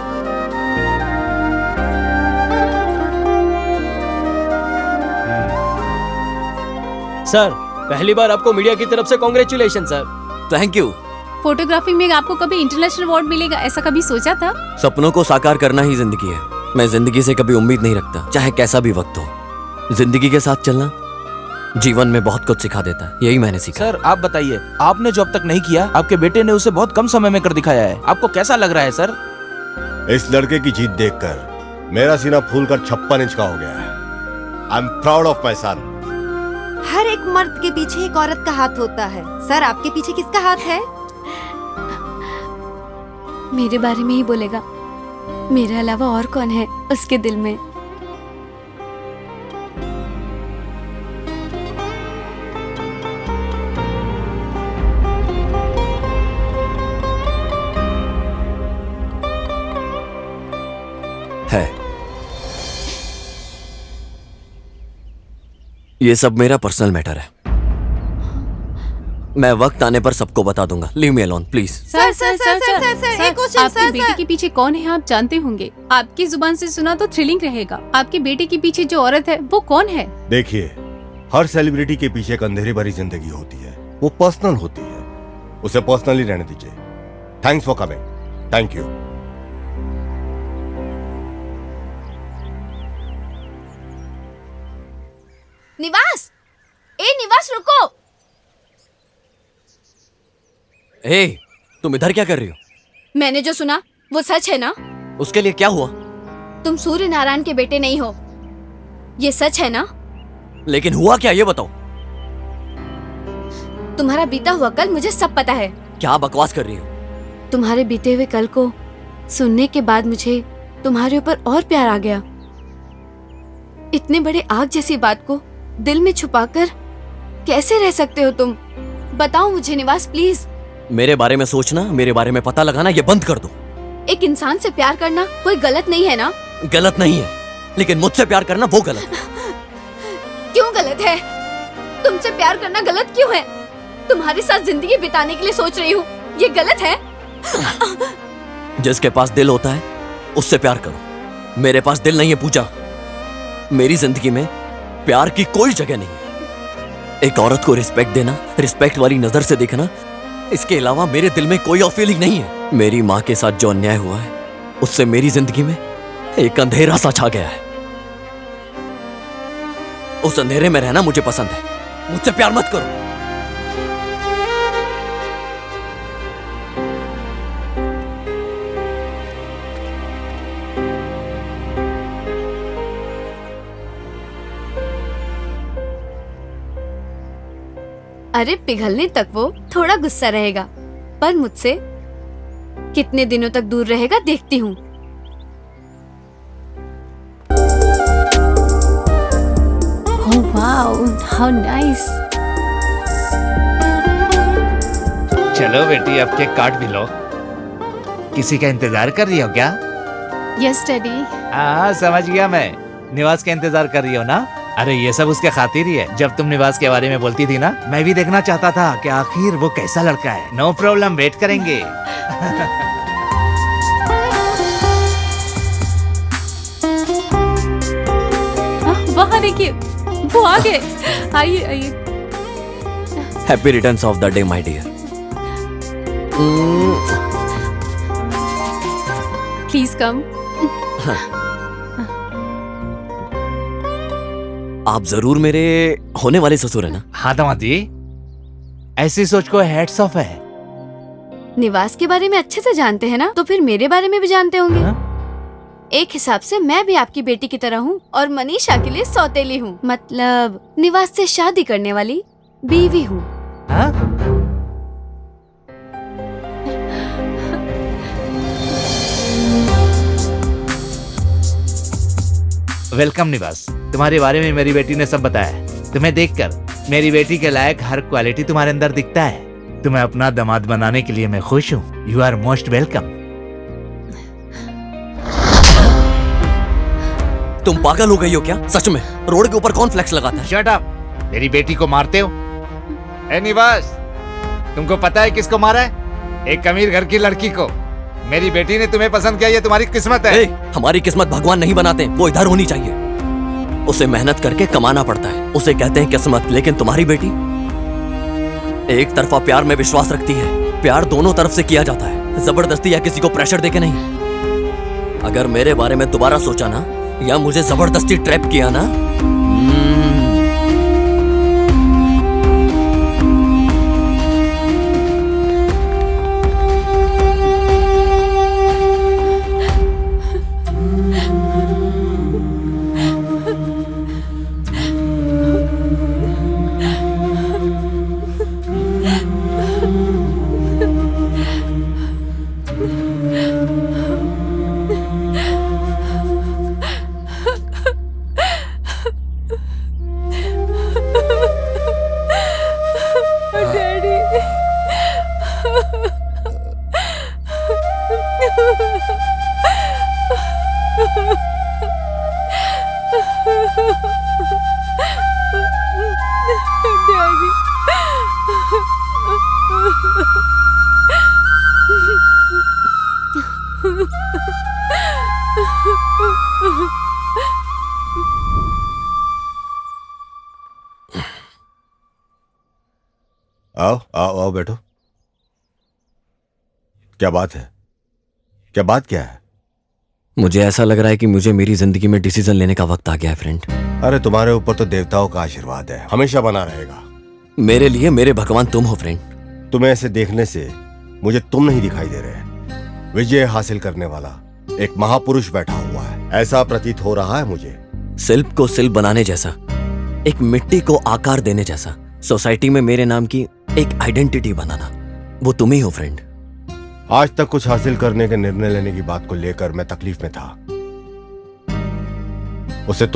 सर पहली बार आपको मीडिया की तरफ से congratulation sir. Thank you. Photography में आपको कभी इंटरनेशनल अवार्ड मिलेगा ऐसा कभी सोचा था? सपनों को साकार करना ही जिंदगी है। मैं जिंदगी से कभी उम्मीद नहीं रखता, चाहे कैसा भी वक्त हो। जिंदगी के साथ चलना जीवन में बहुत कुछ सिखा देता है, यही मैंने सीखा। सर आप बताइए, आपने जो अब तक नहीं किया आपके बेटे ने उसे बहुत कम समय में कर दिखाया है। आपको कैसा लग रहा है सर? इस लड़के की जीत देखकर मेरा सीना फूलकर 56 इंच का हो गया है। I am proud of my son. हर एक मर्द के पीछे एक औरत का हाथ होता है। सर आपके पीछे किसका हाथ है? मेरे बारे में ही बोलेगा, मेरे अलावा और कौन है उसके दिल में? है। ये सब मेरा पर्सनल मैटर है। मैं वक्त आने पर सबको बता दूंगा। Leave me alone please. Sir sir sir sir sir एक क्वेश्चन आपके सर, बेटे सर। के पीछे कौन है आप जानते होंगे। आपकी जुबान से सुना तो थ्रिलिंग रहेगा। आपके बेटे के पीछे जो औरत है वो कौन है? देखिए, हर सेलिब्रिटी के पीछे एक अंधेरी भरी जिंदगी होती है, वो पर्सनल होती है। उसे पर्सनली रहने दीजिए। Thanks for coming. Thank you. निवास, ए निवास रुको। ए, तुम इधर क्या कर रही हो? मैंने जो सुना वो सच है ना? उसके लिए क्या हुआ? तुम सूर्य नारायण के बेटे नहीं हो, ये सच है ना? लेकिन हुआ क्या ये बताओ। तुम्हारा बीता हुआ कल मुझे सब पता है। क्या बकवास कर रही हो? तुम्हारे बीते हुए कल को सुनने के बाद मुझे तुम्हारे ऊपर और प्यार आ गया। इतने बड़े आग जैसी बात को दिल में छुपाकर कैसे रह सकते हो तुम? बताओ मुझे निवास प्लीज। मेरे बारे में सोचना, मेरे बारे में पता लगाना ये बंद कर दो। एक इंसान से प्यार करना कोई गलत नहीं है ना? गलत नहीं है, लेकिन मुझसे प्यार करना वो गलत है। क्यों गलत है? तुमसे प्यार करना गलत क्यों है? तुम्हारे साथ जिंदगी बिताने के लिए सोच रही हूँ, ये गलत है? जिसके पास दिल होता है उससे प्यार करो। मेरे पास दिल नहीं है पूजा। मेरी जिंदगी में प्यार की कोई जगह नहीं है। एक औरत को रिस्पेक्ट देना, रिस्पेक्ट वाली नजर से देखना, इसके अलावा मेरे दिल में कोई और फीलिंग नहीं है। मेरी माँ के साथ जो अन्याय हुआ है उससे मेरी जिंदगी में एक अंधेरा सा छा गया है। उस अंधेरे में रहना मुझे पसंद है। मुझसे प्यार मत करो। अरे पिघलने तक वो थोड़ा गुस्सा रहेगा, पर मुझसे कितने दिनों तक दूर रहेगा देखती हूँ। Oh wow, how nice. चलो बेटी, अब केक काट भी लो। किसी का इंतजार कर रही हो क्या? Yes, Daddy. हाँ समझ गया मैं। निवास का इंतजार कर रही हो ना? अरे ये सब उसके खातिर ही है। जब तुम निवास के बारे में बोलती थी ना, मैं भी देखना चाहता था कि आखिर वो कैसा लड़का है। नो प्रॉब्लम, वेट करेंगे। वहाँ देखिए, वो आ गए। आइए आइए। Happy returns of the day my dear. Please come. आप जरूर मेरे होने वाले ससुर है ना? हाँ दामादी, ऐसी सोच को हेड्स ऑफ है। निवास के बारे में अच्छे से जानते हैं ना, तो फिर मेरे बारे में भी जानते होंगे। एक हिसाब से मैं भी आपकी बेटी की तरह हूँ और मनीषा के लिए सौतेली हूँ, मतलब निवास से शादी करने वाली बीवी हूँ। वेलकम निवास, तुम्हारे बारे में मेरी बेटी ने सब बताया। तुम्हें देखकर मेरी बेटी के लायक हर क्वालिटी तुम्हारे अंदर दिखता है। तुम्हें अपना दामाद बनाने के लिए मैं खुश हूँ। You are most welcome. तुम पागल हो गई हो क्या? सच में रोड के ऊपर कौन फ्लेक्स लगाता है? Shut up! मेरी बेटी को मारते हो? ए निवास, तुमको पता है किसको मारा है? एक अमीर घर की लड़की को। मेरी बेटी ने तुम्हें पसंद किया, ये तुम्हारी किस्मत है। हमारी किस्मत भगवान नहीं बनाते, वो इधर होनी चाहिए। उसे मेहनत करके कमाना पड़ता है, उसे कहते हैं किस्मत। लेकिन तुम्हारी बेटी एक तरफा प्यार में विश्वास रखती है। प्यार दोनों तरफ से किया जाता है, जबरदस्ती या किसी को प्रेशर देके नहीं। अगर मेरे बारे में दोबारा सोचा ना, या मुझे जबरदस्ती ट्रैप किया ना, आओ आओ आओ बैठो। क्या बात है? क्या बात क्या है? मुझे ऐसा लग रहा है कि मुझे मेरी जिंदगी में डिसीजन लेने का वक्त आ गया है फ्रेंड। अरे तुम्हारे ऊपर तो देवताओं का आशीर्वाद है, हमेशा बना रहेगा। मेरे लिए मेरे भगवान तुम हो फ्रेंड। तुम्हें ऐसे देखने से मुझे तुम नहीं दिखाई दे रहे। विजय हासिल करने वाला एक महापुरुष बैठा हुआ है, ऐसा प्रतीत हो रहा है मुझे। शिल्प को शिल्प बनाने जैसा, एक मिट्टी को आकार देने जैसा, सोसाइटी में मेरे नाम की एक आइडेंटिटी बनाना, वो तुम ही हो फ्रेंड। आज तक कुछ हासिल करने के निर्णय लेने की बात को लेकर मैं तकलीफ में था, उसे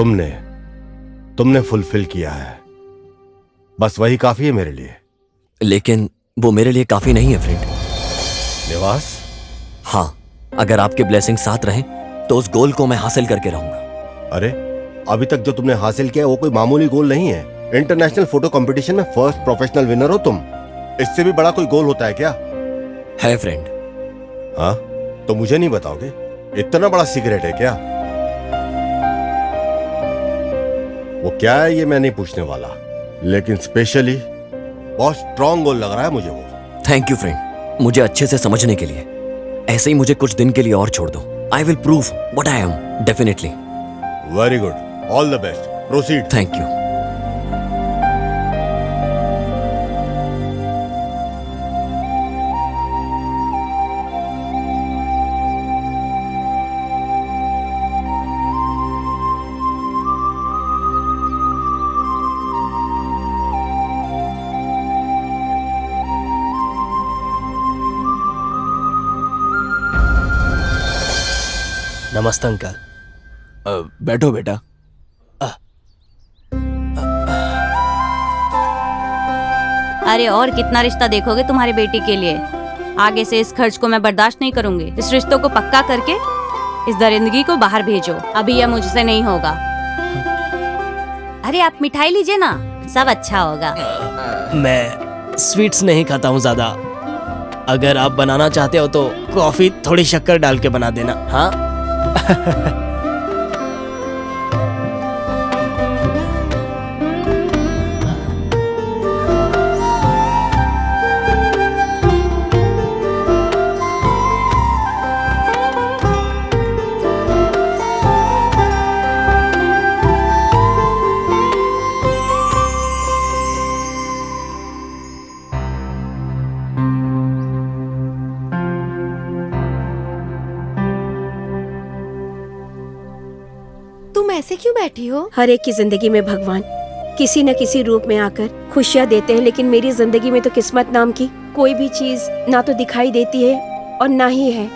तुमने फुलफिल किया है, बस वही काफी है मेरे लिए। लेकिन वो मेरे लिए काफी नहीं है फ्रेंड। निवास, हाँ, अगर आपके ब्लेसिंग साथ रहे तो उस गोल को मैं हासिल करके रहूंगा। अरे अभी तक जो तुमने हासिल किया वो कोई मामूली गोल नहीं है। इंटरनेशनल फोटो कंपटीशन में फर्स्ट प्रोफेशनल विनर हो तुम, इससे भी बड़ा कोई गोल होता है क्या? है फ्रेंड। हाँ, तो मुझे नहीं बताओगे? इतना बड़ा सीक्रेट है क्या? वो क्या है ये मैं नहीं पूछने वाला, लेकिन स्पेशली बहुत स्ट्रॉन्ग गोल लग रहा है मुझे वो। थैंक यू फ्रेंड, मुझे अच्छे से समझने के लिए। ऐसे ही मुझे कुछ दिन के लिए और छोड़ दो। I will prove what I am, definitely. Very good, all the best, proceed. Thank you. नमस्ते अंकल। बैठो बेटा। अरे और कितना रिश्ता देखोगे तुम्हारी बेटी के लिए? आगे से इस खर्च को मैं बर्दाश्त नहीं करूंगी। इस रिश्तों को पक्का करके इस दरिंदगी को बाहर भेजो। अभी यह मुझसे नहीं होगा। अरे आप मिठाई लीजिए ना, सब अच्छा होगा। मैं स्वीट्स नहीं खाता हूँ ज्यादा। अगर आप बनाना चाहते हो तो कॉफी थोड़ी शक्कर डाल के बना देना। हाँ तुम ऐसे क्यों बैठी हो? हर एक की जिंदगी में भगवान किसी न किसी रूप में आकर खुशियाँ देते हैं, लेकिन मेरी जिंदगी में तो किस्मत नाम की कोई भी चीज ना तो दिखाई देती है और ना ही है।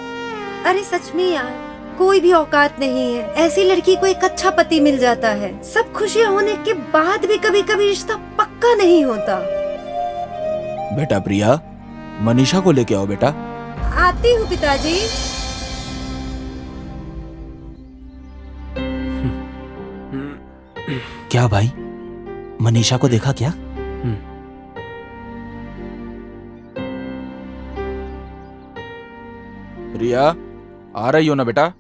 अरे सच में यार, कोई भी औकात नहीं है। ऐसी लड़की को एक अच्छा पति मिल जाता है। सब खुशियाँ होने के बाद भी कभी कभी रिश्ता पक्का नहीं होता। बेटा प्रिया, मनीषा को लेके आओ बेटा। आती हूँ पिताजी। क्या भाई, मनीषा को देखा क्या? प्रिया, आ रही हो ना बेटा?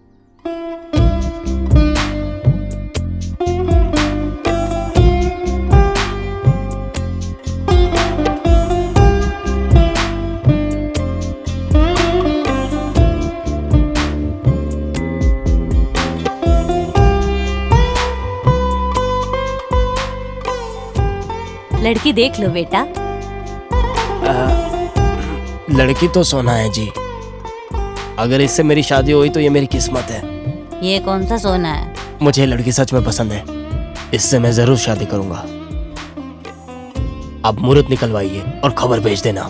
लड़की देख लो बेटा। लड़की तो सोना है जी। अगर इससे मेरी शादी हुई तो ये मेरी किस्मत है। ये कौन सा सोना है? मुझे लड़की सच में पसंद है, इससे मैं जरूर शादी करूंगा। अब मुहूर्त निकलवाइए और खबर भेज देना।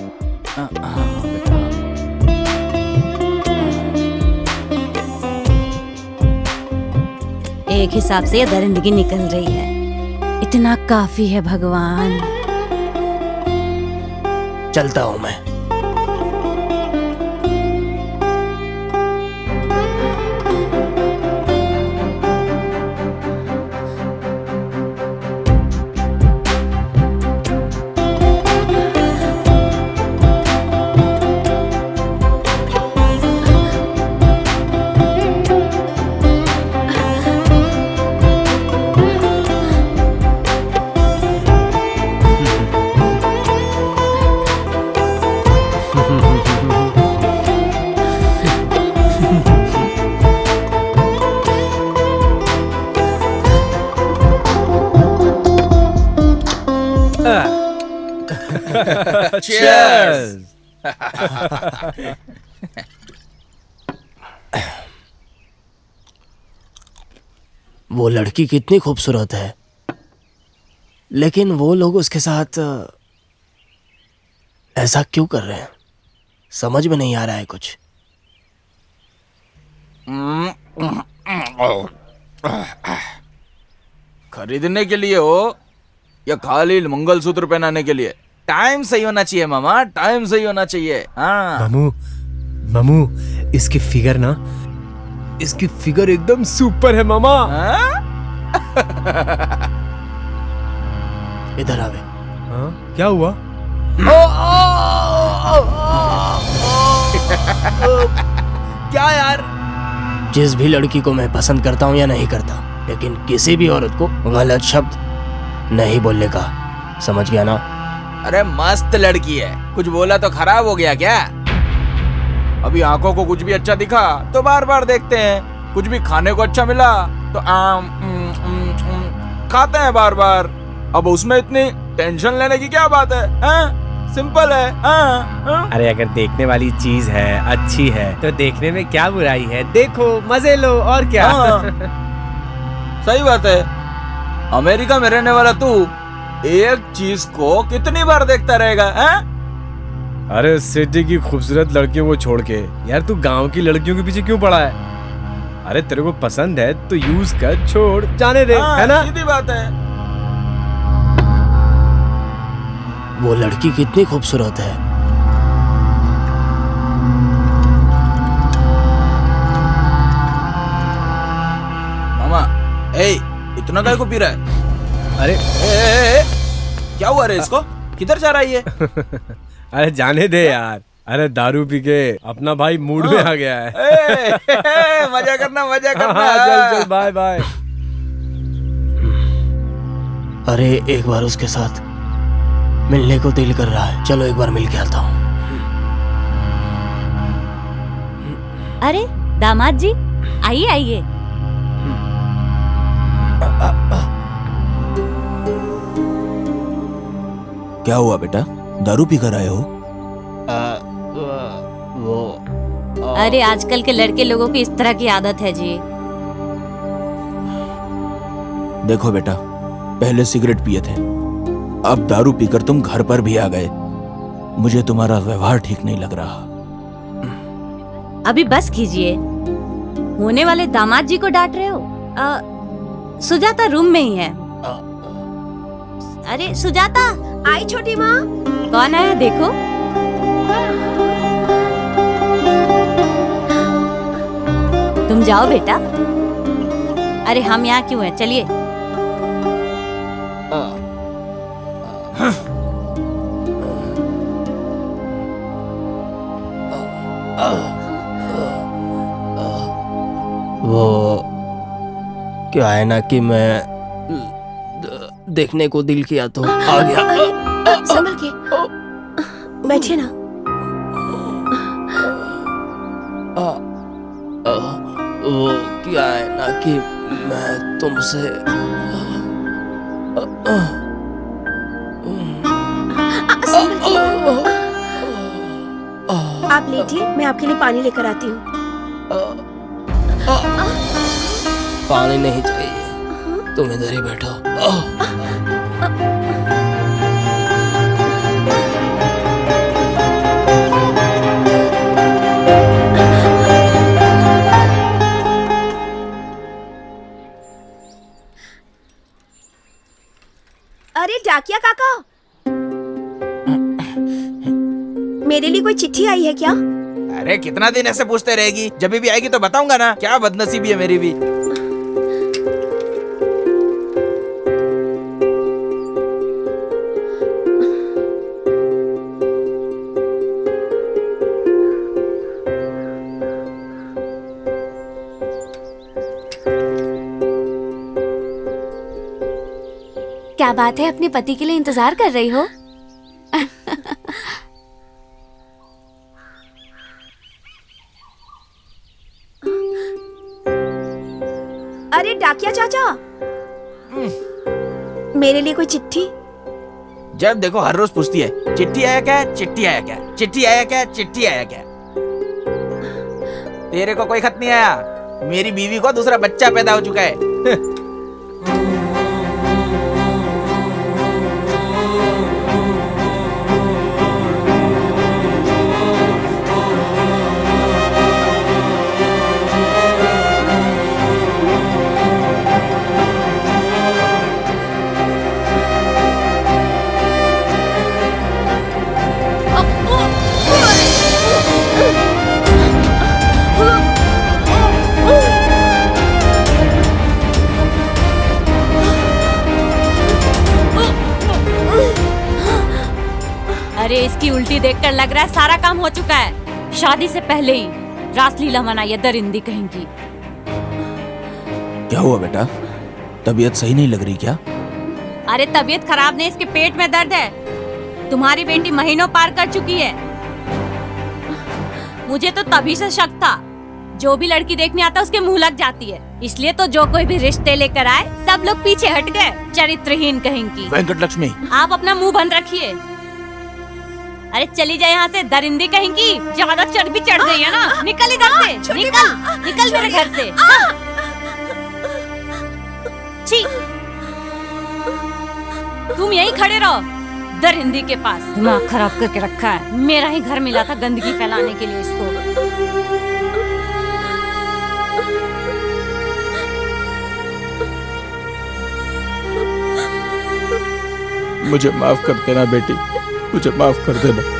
एक हिसाब से ये दरिंदगी निकल रही है। इतना काफी है भगवान। चलता हूं मैं। Cheers! वो लड़की कितनी खूबसूरत है, लेकिन वो लोग उसके साथ ऐसा क्यों कर रहे हैं? समझ में नहीं आ रहा है कुछ। खरीदने के लिए हो या खाली मंगलसूत्र पहनाने के लिए? टाइम सही होना चाहिए मामा, टाइम सही होना चाहिए। हाँ मामू, मामू, इसकी फिगर एकदम सुपर है मामा। इधर आवे। हाँ, क्या हुआ? क्या यार? जिस भी लड़की को मैं पसंद करता हूँ या नहीं करता, लेकिन किसी भी औरत को गलत शब्द नहीं बोलने का, समझ गया ना? अरे मस्त लड़की है, कुछ बोला तो खराब हो गया क्या? अभी आंखों को कुछ भी अच्छा दिखा तो बार बार देखते हैं, कुछ भी खाने को अच्छा मिला तो खाते हैं बार बार। अब उसमें इतनी टेंशन लेने की क्या बात है? सिंपल है। अरे अगर देखने वाली चीज है, अच्छी है, तो देखने में क्या बुराई है? देखो, मजे लो, और क्या? सही बात है। अमेरिका में रहने वाला तू एक चीज को कितनी बार देखता रहेगा? अरे सिटी की खूबसूरत लड़कियों को छोड़ के यार तू गांव की लड़कियों के पीछे क्यों पड़ा है? अरे तेरे को पसंद है तो यूज कर, छोड़, जाने दे, है ना? सीधी बात है। वो लड़की कितनी खूबसूरत है। मामा, इतना काय को पी रहा है? अरे क्या हुआ रे इसको? किधर जा रहा है ये? अरे जाने दे यार। अरे दारू पी के अपना भाई मूड में आ गया है। मजा करना, मजा करना। चल चल, बाय बाय। अरे एक बार उसके साथ मिलने को दिल कर रहा है, चलो एक बार मिल के आता हूँ। अरे दामाद जी, आइए आइए। क्या हुआ बेटा, दारू पी कर आए हो? अरे आजकल के लड़के लोगों की इस तरह की आदत है जी। देखो बेटा, पहले सिगरेट पिए थे, अब दारू पीकर तुम घर पर भी आ गए। मुझे तुम्हारा व्यवहार ठीक नहीं लग रहा। अभी बस कीजिए, होने वाले दामाद जी को डांट रहे हो? सुजाता रूम में ही है। अरे सुजाता, आई छोटी माँ। कौन आया देखो। तुम जाओ बेटा। अरे हम यहाँ क्यों हैं, चलिए। वो क्या है ना कि मैं देखने को दिल किया तो आ गया। संभल के बैठिए ना। वो क्या है ना कि मैं तुमसे आप लेटिए, मैं आपके लिए पानी लेकर आती हूँ। पानी नहीं चाहिए, तुम इधर ही बैठो। अरे डाकिया काका, मेरे लिए कोई चिट्ठी आई है क्या? अरे कितना दिन ऐसे पूछते रहेगी? जब भी आएगी तो बताऊंगा ना। क्या बदनसीबी है मेरी भी। क्या बात है, अपने पति के लिए इंतजार कर रही हो? अरे डाकिया चाचा, मेरे लिए कोई चिट्ठी? जब देखो हर रोज पूछती है चिट्ठी आया क्या, चिट्ठी आया क्या, चिट्ठी आया क्या, चिट्ठी आया क्या। तेरे को कोई खत नहीं आया? मेरी बीवी को दूसरा बच्चा पैदा हो चुका है। अरे इसकी उल्टी देखकर लग रहा है सारा काम हो चुका है। शादी से पहले ही रासलीला मनाई है दरिंदी कहेंगी। क्या हुआ बेटा, तबीयत सही नहीं लग रही क्या? अरे तबीयत खराब नहीं, इसके पेट में दर्द है। तुम्हारी बेटी महीनों पार कर चुकी है। मुझे तो तभी से शक था, जो भी लड़की देखने आता उसके मुंह लग जाती है। इसलिए तो जो कोई भी रिश्ते लेकर आए सब लोग पीछे हट गए। चरित्रहीन कहेंगी। वेंकट लक्ष्मी, आप अपना मुंह बंद रखिए। अरे चली जाए यहाँ से दरिंदी कहेंगी। ज्यादा चर्बी चढ़ गई है ना। निकल इधर से, निकल निकल मेरे घर से। छी, तुम यहीं खड़े रहो दरिंदी के पास। दिमाग खराब करके रखा है। मेरा ही घर मिला था गंदगी फैलाने के लिए इसको। मुझे माफ कर देना बेटी, मुझे माफ कर देना।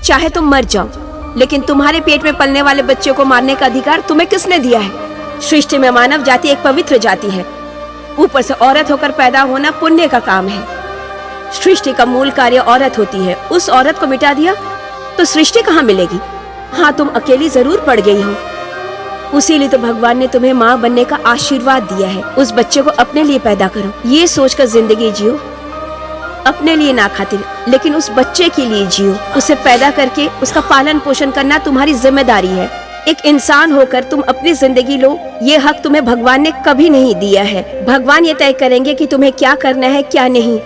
चाहे तुम मर जाओ, लेकिन तुम्हारे पेट में पलने वाले बच्चे को मारने का अधिकार तुम्हें किसने दिया है? सृष्टि में मानव जाति एक पवित्र जाति है। ऊपर से औरत होकर पैदा होना पुण्य का काम है। सृष्टि का मूल कार्य औरत होती है। उस औरत को मिटा दिया तो सृष्टि कहाँ मिलेगी? हाँ, तुम अकेली जरूर पड़ गई हो। उसीलिए तो भगवान ने तुम्हें माँ बनने का आशीर्वाद दिया है। उस बच्चे को अपने लिए पैदा करो, ये सोचकर जिंदगी जियो। अपने लिए ना खातिर, लेकिन उस बच्चे के लिए जियो। उसे पैदा करके उसका पालन पोषण करना तुम्हारी जिम्मेदारी है। एक इंसान होकर तुम अपनी जिंदगी लो, ये हक तुम्हें भगवान ने कभी नहीं दिया है। भगवान ये तय करेंगे कि तुम्हें क्या करना है क्या नहीं।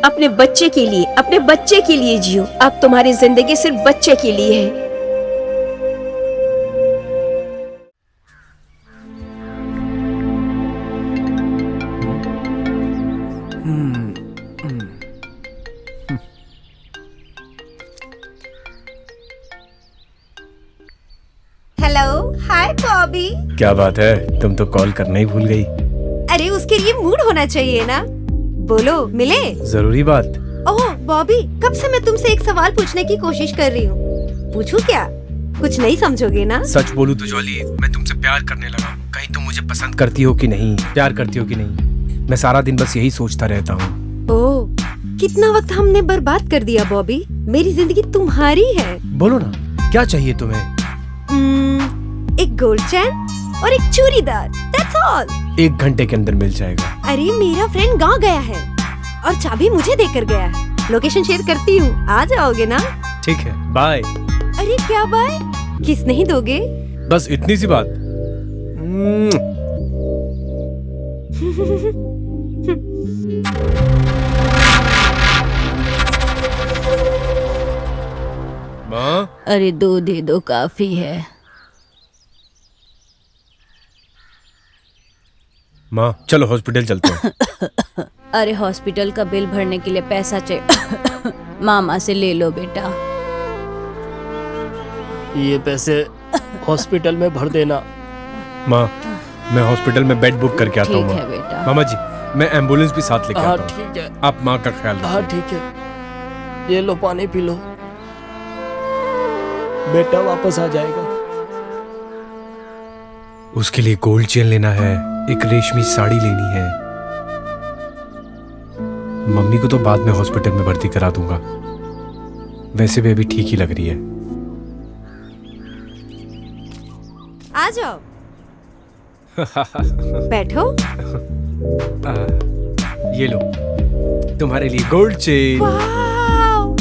अपने बच्चे के लिए जियो। अब तुम्हारी जिंदगी सिर्फ बच्चे के लिए है। हेलो, हाय बॉबी। क्या बात है, तुम तो कॉल करना ही भूल गई। अरे उसके लिए मूड होना चाहिए ना। बोलो, मिले? जरूरी बात। ओह बॉबी, कब से मैं तुमसे एक सवाल पूछने की कोशिश कर रही हूँ। पूछूं क्या? कुछ नहीं समझोगे ना? सच बोलूं तो जॉली, मैं तुमसे प्यार करने लगा हूँ। कहीं तुम मुझे पसंद करती हो कि नहीं, प्यार करती हो कि नहीं। मैं सारा दिन बस यही सोचता रहता हूँ। ओह, कितना वक्त हमने बर्बाद कर दिया बॉबी। मेरी जिंदगी तुम्हारी है। बोलो ना, क्या चाहिए तुम्हें? एक गोल्ड चैन और एक चूड़ीदार, that's all। 1 घंटे के अंदर मिल जाएगा। अरे मेरा फ्रेंड गांव गया है और चाबी मुझे देकर गया है। लोकेशन शेयर करती हूँ, आ जाओगे ना? ठीक है, बाय। अरे क्या बाय? किस नहीं दोगे? बस इतनी सी बात। माँ अरे दूध दे दो, काफी है। माँ चलो हॉस्पिटल चलते हैं। अरे हॉस्पिटल का बिल भरने के लिए पैसा चाहिए। मामा से ले लो बेटा। ये पैसे हॉस्पिटल में भर देना। माँ मैं हॉस्पिटल में बेड बुक करके आता हूँ। ठीक है बेटा। मामा जी मैं एम्बुलेंस भी साथ लेके हाँ आता हूँ। ठीक है। आप माँ का ख्याल हाँ रखिए। ठीक है, ये लो पानी पी लो, बेटा वापस आ जाएगा। उसके लिए गोल्ड चेन लेना है, एक रेशमी साड़ी लेनी है। मम्मी को तो बाद में हॉस्पिटल में भर्ती करा दूंगा, वैसे भी अभी ठीक ही लग रही है। आ जाओ, बैठो। ये लो तुम्हारे लिए gold chain. Wow,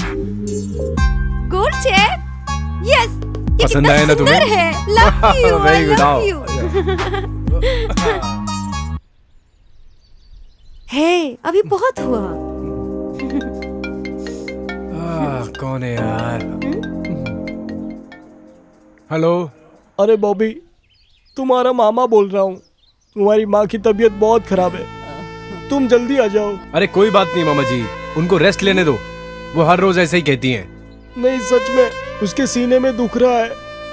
gold chain, yes. ये पसंद कितना आया ना तुम्हें? सुंदर है। Love you, I Very good, love आओ। यू। हे, अभी बहुत हुआ। कौन है यार? हेलो। अरे बॉबी, तुम्हारा मामा बोल रहा हूँ। तुम्हारी माँ की तबीयत बहुत खराब है, तुम जल्दी आ जाओ। अरे कोई बात नहीं मामा जी, उनको रेस्ट लेने दो, वो हर रोज ऐसे ही कहती हैं। नहीं सच में, उसके सीने में दुख रहा है,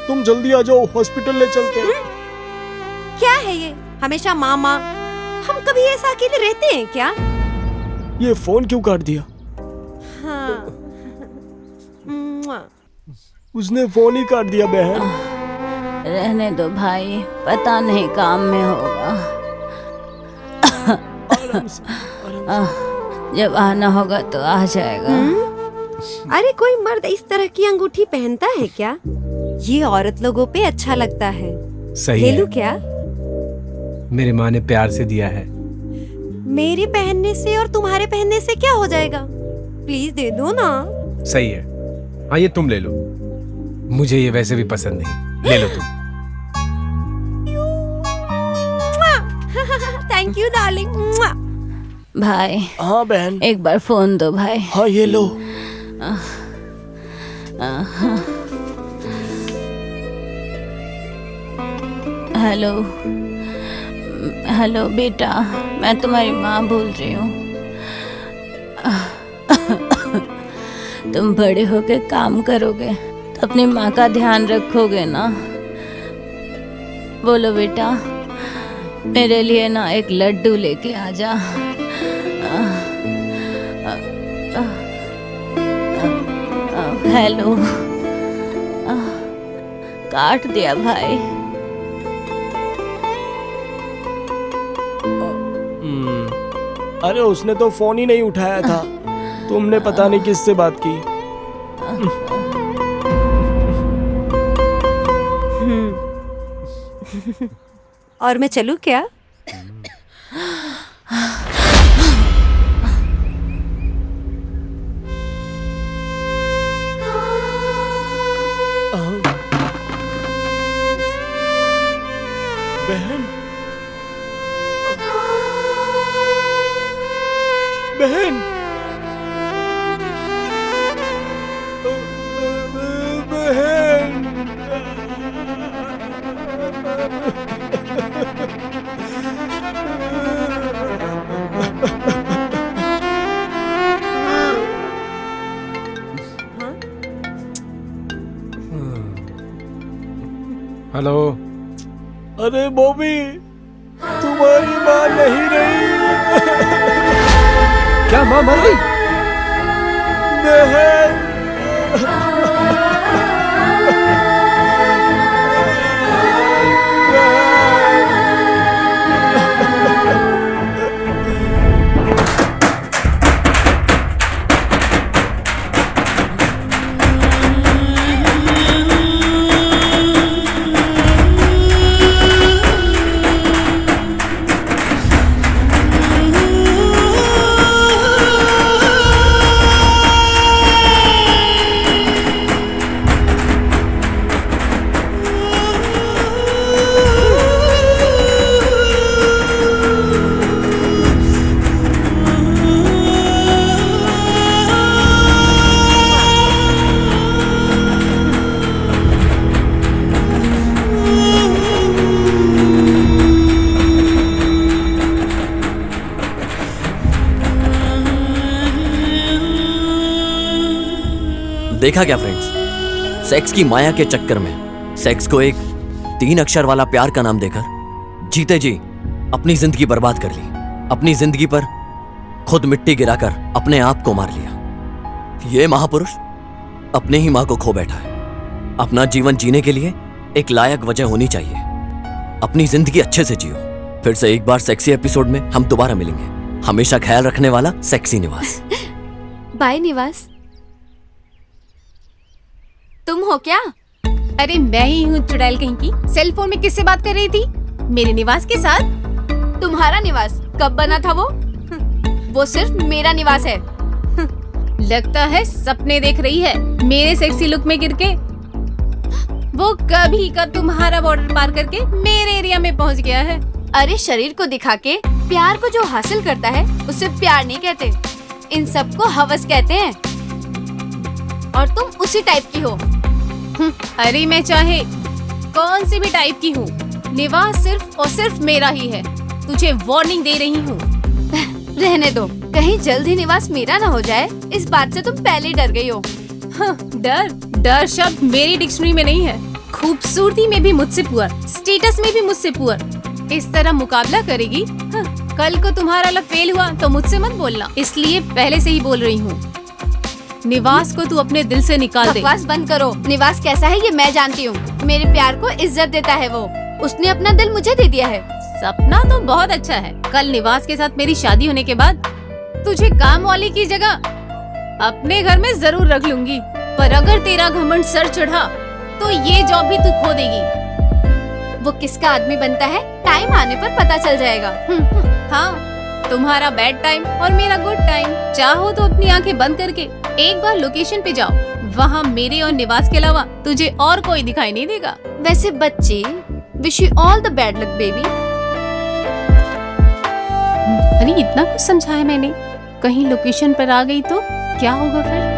तुम जल्दी आ जाओ, हॉस्पिटल ले चलते हैं। क्या है ये, हमेशा मामा? हम कभी ऐसा अकेले रहते हैं क्या? ये फोन क्यों काट दिया? हाँ। मुआ। उसने फोन ही काट दिया बहन। रहने दो भाई, पता नहीं काम में होगा। आराम से, आराम से। जब आना होगा तो आ जाएगा। अरे कोई मर्द इस तरह की अंगूठी पहनता है क्या? ये औरत लोगों पे अच्छा लगता है। सही ले है। लूं क्या? मेरी माँ ने प्यार से दिया है। मेरे पहनने से और तुम्हारे पहनने से क्या हो जाएगा? प्लीज दे दो ना। सही है। हाँ ये तुम ले लो, मुझे ये वैसे भी पसंद नहीं, ले लो तुम। Thank you darling. भाई हाँ बहन। एक बार फोन दो भाई। हाँ ये लो। हेलो हेलो बेटा, मैं तुम्हारी माँ बोल रही हूँ। तुम बड़े होके काम करोगे तो अपनी माँ का ध्यान रखोगे ना? बोलो बेटा, मेरे लिए ना एक लड्डू लेके आ जा। हेलो, काट दिया भाई। अरे उसने तो फोन ही नहीं उठाया था, तुमने पता नहीं किससे बात की। और मैं चलूं क्या? बहन, बहन, हेलो। अरे बॉबी, तुम्हारी माँ नहीं रही। क्या माँ मर गई? बहन, देखा क्या फ्रेंड्स, सेक्स की माया के चक्कर में सेक्स को एक 3 अक्षर वाला प्यार का नाम देकर जीते जी अपनी जिंदगी बर्बाद कर ली। अपनी जिंदगी पर खुद मिट्टी गिराकर अपने आप को मार लिया। ये महापुरुष अपने ही मां को खो बैठा है। अपना जीवन जीने के लिए एक लायक वजह होनी चाहिए। अपनी जिंदगी अच्छे से जियो। फिर से एक बार सेक्सी एपिसोड में हम दोबारा मिलेंगे। हमेशा ख्याल रखने वाला सेक्सी निवास। बाय निवास। तुम हो क्या? अरे मैं ही हूँ चुड़ैल कहीं की। सेल फोन में किससे बात कर रही थी? मेरे निवास के साथ। तुम्हारा निवास कब बना था वो सिर्फ मेरा निवास है। लगता है सपने देख रही है मेरे सेक्सी लुक में गिर के। वो कभी का तुम्हारा बॉर्डर पार करके मेरे एरिया में पहुंच गया है। अरे शरीर को दिखा के प्यार को जो हासिल करता है उसे प्यार नहीं कहते, इन सबको हवस कहते हैं। और तुम उसी टाइप की हो। अरे मैं चाहे कौन सी भी टाइप की हूँ, निवास सिर्फ और सिर्फ मेरा ही है। तुझे वार्निंग दे रही हूँ। रहने दो, कहीं जल्द ही निवास मेरा ना हो जाए। इस बात से तुम पहले डर गई हो। डर शब्द मेरी डिक्शनरी में नहीं है। खूबसूरती में भी मुझसे पुअर, स्टेटस में भी मुझसे पुअर। इस तरह मुकाबला करेगी? कल को तुम्हारा लव फेल हुआ तो मुझसे मत बोलना। इसलिए पहले से ही बोल रही हूँ, निवास को तू अपने दिल से निकाल दे। बकवास बंद करो। निवास कैसा है ये मैं जानती हूँ। मेरे प्यार को इज्जत देता है वो। उसने अपना दिल मुझे दे दिया है। सपना तो बहुत अच्छा है। कल निवास के साथ मेरी शादी होने के बाद तुझे काम वाली की जगह अपने घर में जरूर रख लूंगी। पर अगर तेरा घमंड सर चढ़ा तो ये जॉब भी तू खो देगी। वो किसका आदमी बनता है टाइम आने पर पता चल जाएगा। हाँ, तुम्हारा बैड टाइम और मेरा गुड टाइम। चाहो तो अपनी आंखें बंद करके एक बार लोकेशन पे जाओ। वहाँ मेरे और निवास के अलावा तुझे और कोई दिखाई नहीं देगा। वैसे बच्ची, wish you all the bad luck baby. अरे इतना कुछ समझाया मैंने, कहीं लोकेशन पर आ गई तो क्या होगा फिर?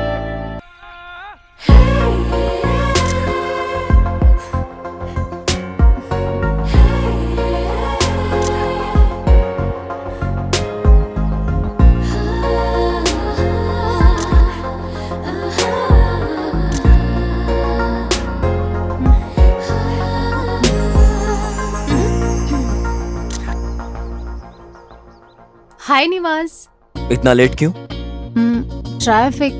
हाय निवास। इतना लेट क्यों? Traffic.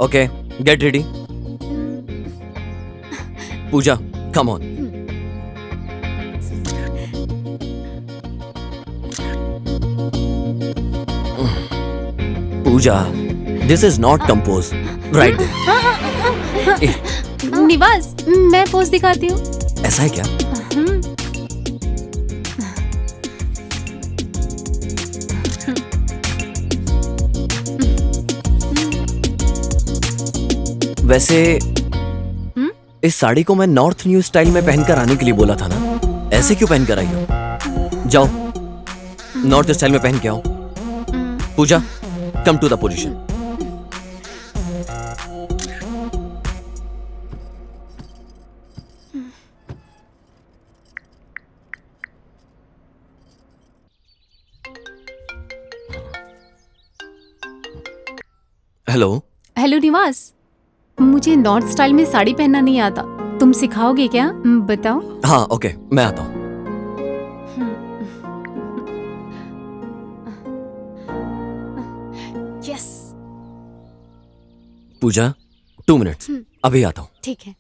Okay, get ready. Pooja, come on. Pooja, this is not compose. Right. Nivas, मैं पोज दिखाती हूँ। ऐसा है क्या? वैसे इस साड़ी को मैं नॉर्थ न्यू स्टाइल में पहनकर आने के लिए बोला था ना, ऐसे क्यों पहनकर आई हो? जाओ नॉर्थ स्टाइल में पहन के आओ। Puja, come to the position. Hello. Hello Nivas, मुझे नॉर्थ स्टाइल में साड़ी पहनना नहीं आता। तुम सिखाओगे क्या? बताओ। हाँ ओके, मैं आता हूँ। यस। पूजा, 2 मिनट्स, अभी आता हूँ। ठीक है।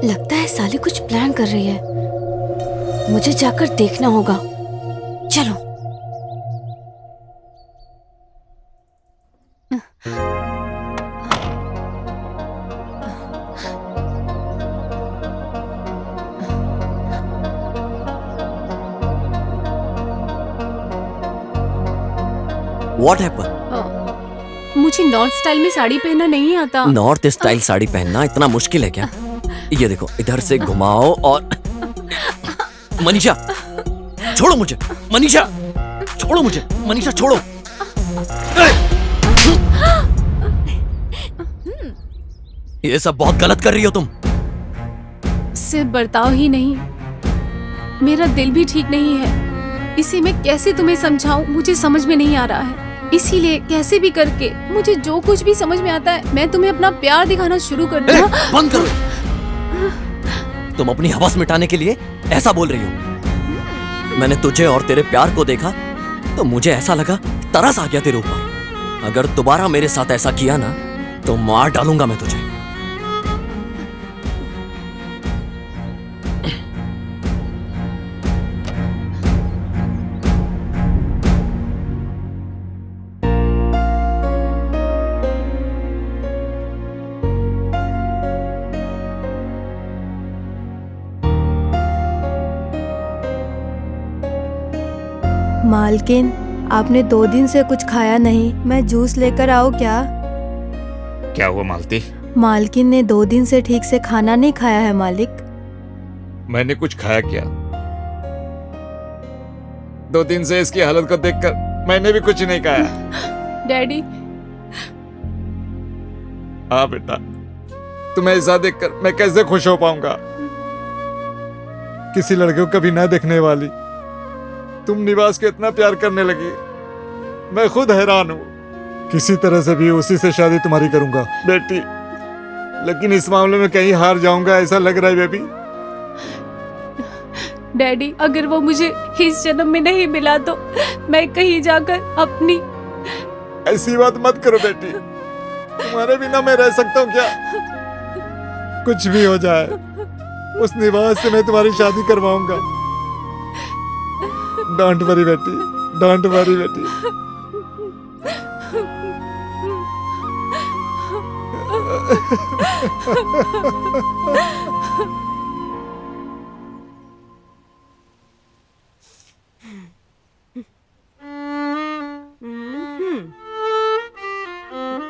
लगता है साली कुछ प्लान कर रही है। मुझे जाकर देखना होगा। चलो। What happened? मुझे नॉर्थ स्टाइल में साड़ी पहनना नहीं आता। नॉर्थ स्टाइल साड़ी पहनना इतना मुश्किल है क्या? ये देखो, इधर से घुमाओ और मनीषा, छोड़ो मुझे। मनीषा, छोड़ो मुझे। मनीषा, छोड़ो। ये सब बहुत गलत कर रही हो तुम। सिर्फ बर्ताव ही नहीं, मेरा दिल भी ठीक नहीं है। इसे मैं कैसे तुम्हें समझाऊं, मुझे समझ में नहीं आ रहा है। इसीलिए कैसे भी करके मुझे जो कुछ भी समझ में आता है मैं तुम्हें अपना प्यार दिखाना शुरू कर दूँ। बंद करो। तुम अपनी हवस मिटाने के लिए ऐसा बोल रही हो। मैंने तुझे और तेरे प्यार को देखा तो मुझे ऐसा लगा, तरस आ गया तेरे ऊपर। अगर दोबारा मेरे साथ ऐसा किया ना तो मार डालूंगा मैं तुझे। मालकिन, आपने 2 दिन से कुछ खाया नहीं, मैं जूस लेकर आऊँ क्या? क्या हुआ मालती? मालकिन ने 2 दिन से ठीक से खाना नहीं खाया है मालिक। मैंने कुछ खाया क्या? 2 दिन से इसकी हालत को देखकर मैंने भी कुछ नहीं खाया। डैडी। हाँ बेटा, तुम्हें ऐसा देखकर मैं कैसे खुश हो पाऊंगा? किसी लड़के को कभी ना देखने वाली तुम निवास को इतना प्यार करने लगी, मैं खुद हैरान हूँ। किसी तरह से भी उसी से शादी तुम्हारी करूंगा बेटी, लेकिन इस मामले में कहीं हार जाऊंगा ऐसा लग रहा है बेबी। डैडी, अगर वो मुझे इस जन्म में नहीं मिला तो मैं कहीं जाकर अपनी... ऐसी बात मत करो बेटी, तुम्हारे बिना मैं रह सकता हूँ क्या? कुछ भी हो जाए उस निवास से मैं तुम्हारी शादी करवाऊंगा। डोंट वरी बेटी, डोंट वरी बेटी।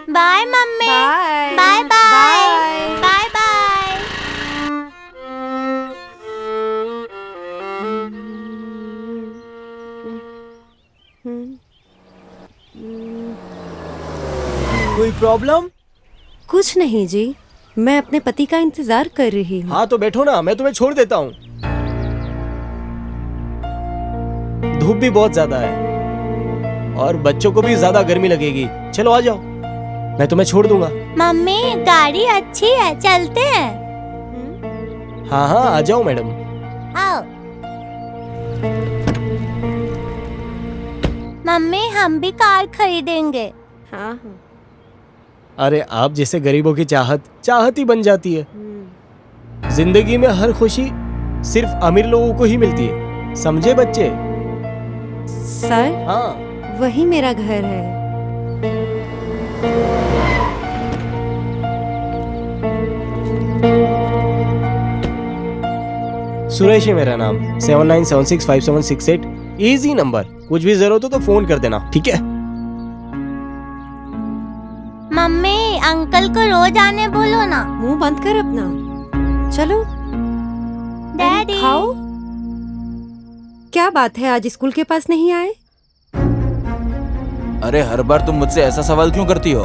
Bye mummy. Bye bye bye bye. कोई प्रॉब्लम? कुछ नहीं जी, मैं अपने पति का इंतजार कर रही हूँ। हाँ तो बैठो ना, मैं तुम्हें छोड़ देता हूँ। धूप भी बहुत ज्यादा है और बच्चों को भी ज्यादा गर्मी लगेगी। चलो आ जाओ, मैं तुम्हें छोड़ दूंगा। मम्मी, गाड़ी अच्छी है, चलते हैं। हाँ हाँ आ जाओ मैडम। आओ। मम्मी, हम भी कार खरीदेंगे। हाँ हाँ। अरे आप जैसे गरीबों की चाहत ही बन जाती है। जिंदगी में हर खुशी सिर्फ अमीर लोगों को ही मिलती है, समझे बच्चे? सर, हाँ वही मेरा घर है। सुरेश है मेरा नाम। 79765768 इजी नंबर। कुछ भी जरूरत हो तो फोन कर देना, ठीक है? मम्मी, अंकल को रोज आने बोलो ना। मुंह बंद कर अपना। चलो डैडी। खाओ। क्या बात है, आज स्कूल के पास नहीं आए? अरे हर बार तुम मुझसे ऐसा सवाल क्यों करती हो?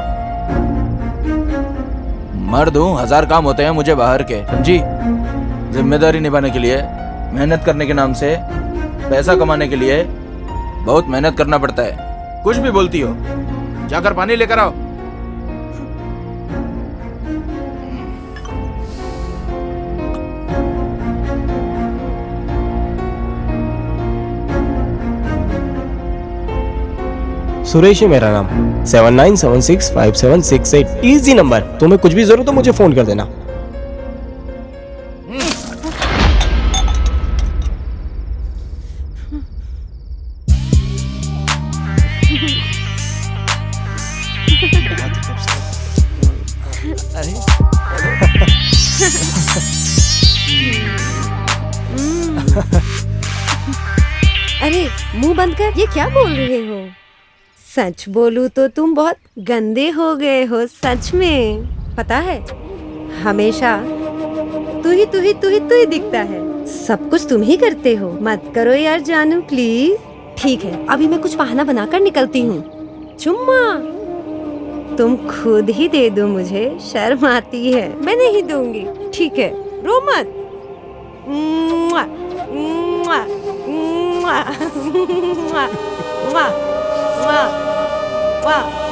मर्द हूँ, 1000 काम होते हैं मुझे बाहर के, समझी? जिम्मेदारी निभाने के लिए, मेहनत करने के नाम से, पैसा कमाने के लिए बहुत मेहनत करना पड़ता है। कुछ भी बोलती हो। जाकर पानी लेकर आओ। सुरेश है मेरा नाम। 79765768 इजी नंबर। तुम्हें कुछ भी जरूरत हो मुझे फोन कर देना। अरे मुंह बंद कर, ये क्या बोल रहे हो? सच बोलूं तो तुम बहुत गंदे हो गए हो, सच में। पता है, हमेशा तू ही दिखता है। सब कुछ तुम ही करते हो। मत करो यार जानू, प्लीज। ठीक है, अभी मैं कुछ बहाना बनाकर निकलती हूँ। चुम्मा तुम खुद ही दे दो मुझे, शर्म आती है। मैं नहीं दूंगी, ठीक है? रो मत। मुआ, मुआ, मुआ, मुआ, मुआ, मुआ। पापा।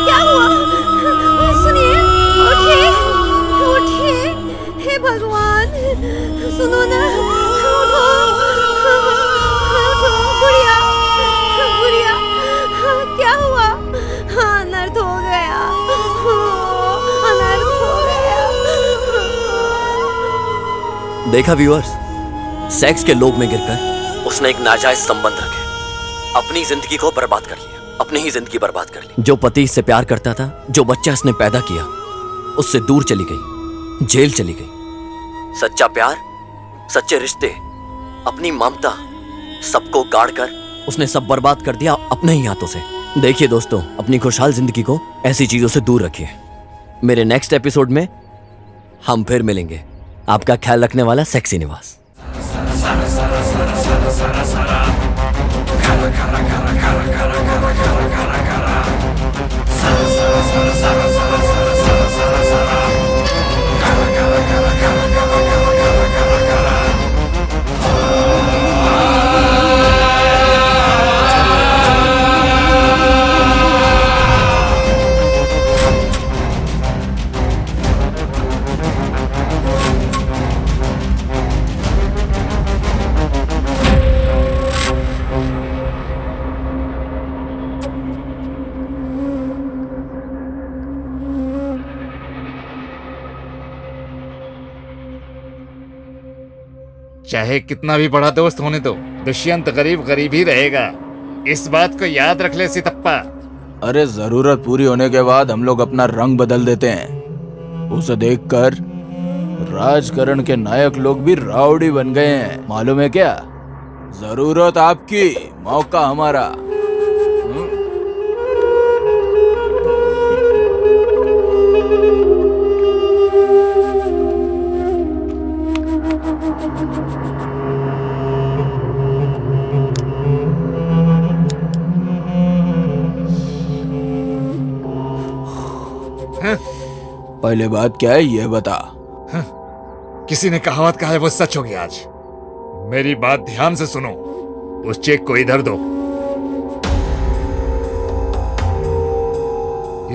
क्या हुआ? सुनिए, उठिए, उठिए, हे भगवान, सुनो ना, उठो, उठो, गुड़िया, गुड़िया, क्या हुआ? अनर्थ हो गया, अनर्थ हो गया। देखा व्यूअर्स, सेक्स के लोभ में गिरकर उसने एक नाजायज संबंध रखे, अपनी जिंदगी को बर्बाद कर लिया, अपनी ही जिंदगी बर्बाद कर ली। जो पति इससे प्यार करता था, जो बच्चा इसने पैदा किया, उससे दूर चली गई, जेल चली गई। सच्चा प्यार, सच्चे रिश्ते, अपनी ममता, सबको गाड़ कर उसने सब बर्बाद कर दिया अपने ही हाथों से। देखिए दोस्तों, अपनी खुशहाल जिंदगी को ऐसी चीजों से दूर रखिए। मेरे नेक्स्ट एपिसोड में हम फिर मिलेंगे। आपका ख्याल रखने वाला सेक्सी निवास। चाहे कितना भी बड़ा दोस्त होने दो, दुष्यंत गरीब गरीब ही रहेगा। इस बात को याद रख ले सितप्पा। अरे जरूरत पूरी होने के बाद हम लोग अपना रंग बदल देते हैं। उसे देखकर राजकरण के नायक लोग भी राउडी बन गए हैं, मालूम है क्या? जरूरत आपकी, मौका हमारा। पहले बात क्या है ये बता। किसी ने कहावत कहा है, वो सच होगी आज। मेरी बात ध्यान से सुनो। उस चेक को इधर दो।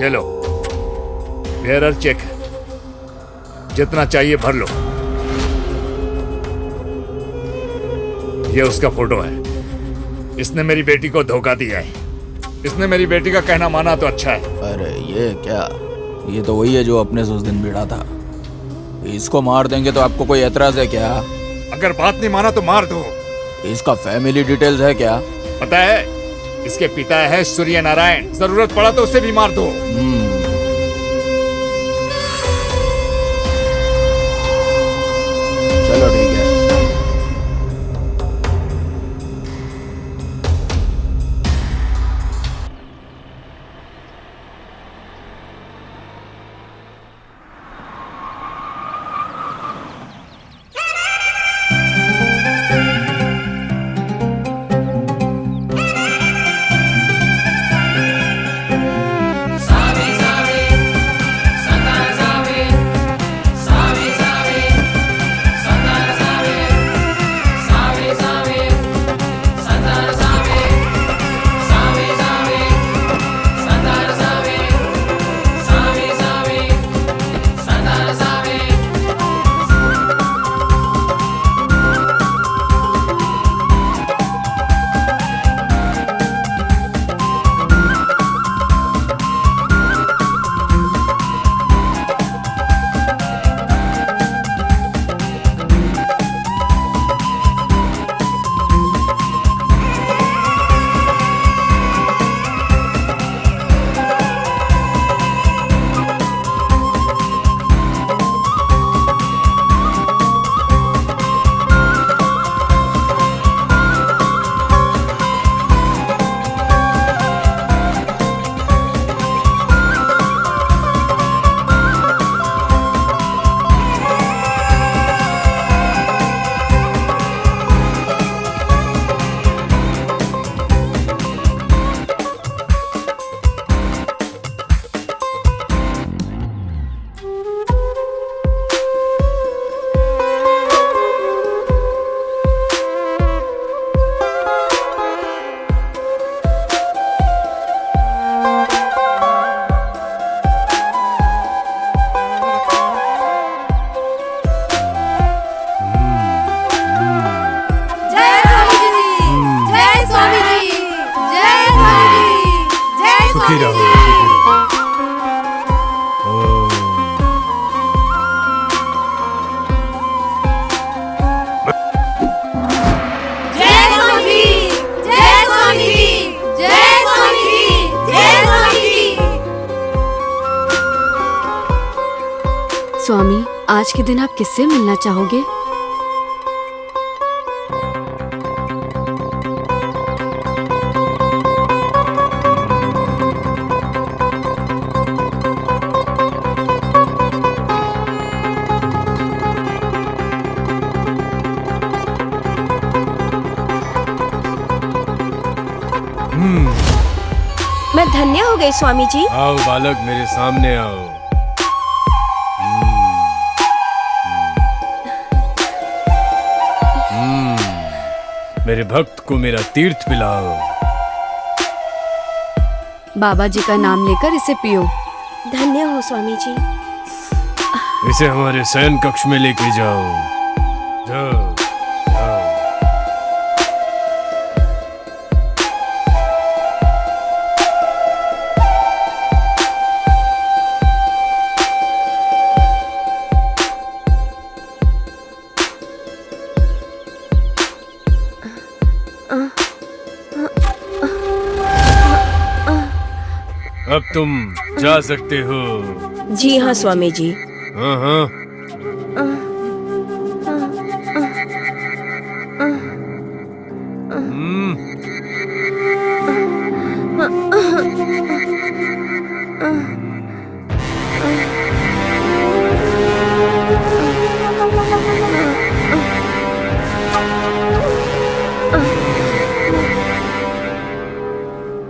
ये लो, बेरर चेक है, जितना चाहिए भर लो। ये उसका फोटो है। इसने मेरी बेटी को धोखा दिया है। इसने मेरी बेटी का कहना माना तो अच्छा है। अरे ये क्या, ये तो वही है जो अपने से उस दिन भिड़ा था। इसको मार देंगे तो आपको कोई एतराज है क्या? अगर बात नहीं माना तो मार दो। इसका फैमिली डिटेल्स है क्या? पता है, इसके पिता है सूर्य नारायण। जरूरत पड़ा तो उसे भी मार दो। चलो ठीक है। Sabe सुखी रहो, सुखी रहो। ओम। जय स्वामी जी, जय स्वामी जी, जय स्वामी जी, जय स्वामी जी। स्वामी, आज के दिन आप किससे मिलना चाहोगे? मैं धन्य हो गई स्वामी जी। आओ बालक, मेरे सामने आओ। मेरे भक्त को मेरा तीर्थ पिलाओ। बाबा जी का नाम लेकर इसे पियो। धन्य हो स्वामी जी। इसे हमारे शयन कक्ष में लेके जाओ। जाओ, जाओ। अब तुम जा सकते हो। जी हाँ स्वामी जी। हाँ हाँ।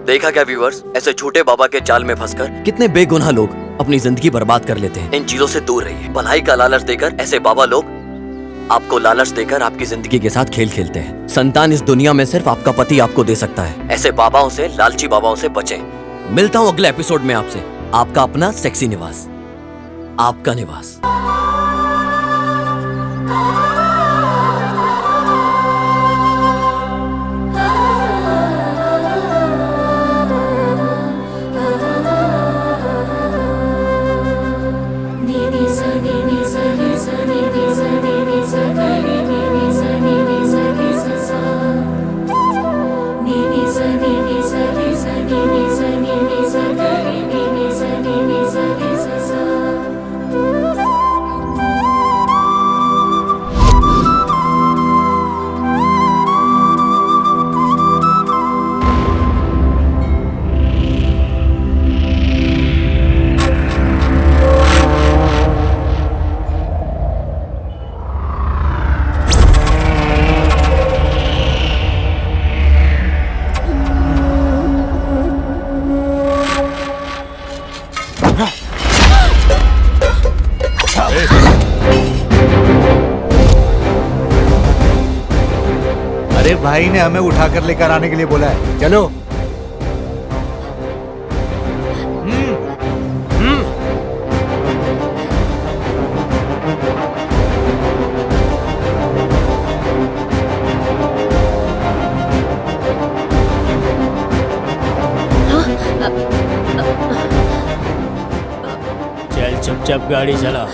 देखा क्या व्यूअर्स, ऐसे छोटे बाबा के जाल में फंसकर कितने बेगुनाह लोग अपनी जिंदगी बर्बाद कर लेते हैं। इन चीजों से दूर रहिए। भलाई का लालच देकर ऐसे बाबा लोग आपको लालच देकर आपकी जिंदगी के साथ खेल खेलते हैं। संतान इस दुनिया में सिर्फ आपका पति आपको दे सकता है। ऐसे बाबाओं से, लालची बाबाओं से बचें। मिलता हूँ अगले एपिसोड में आपसे। आपका अपना सेक्सी निवास, आपका निवास। अरे भाई ने हमें उठाकर लेकर आने के लिए बोला है। चलो। चल चुपचाप गाड़ी चला,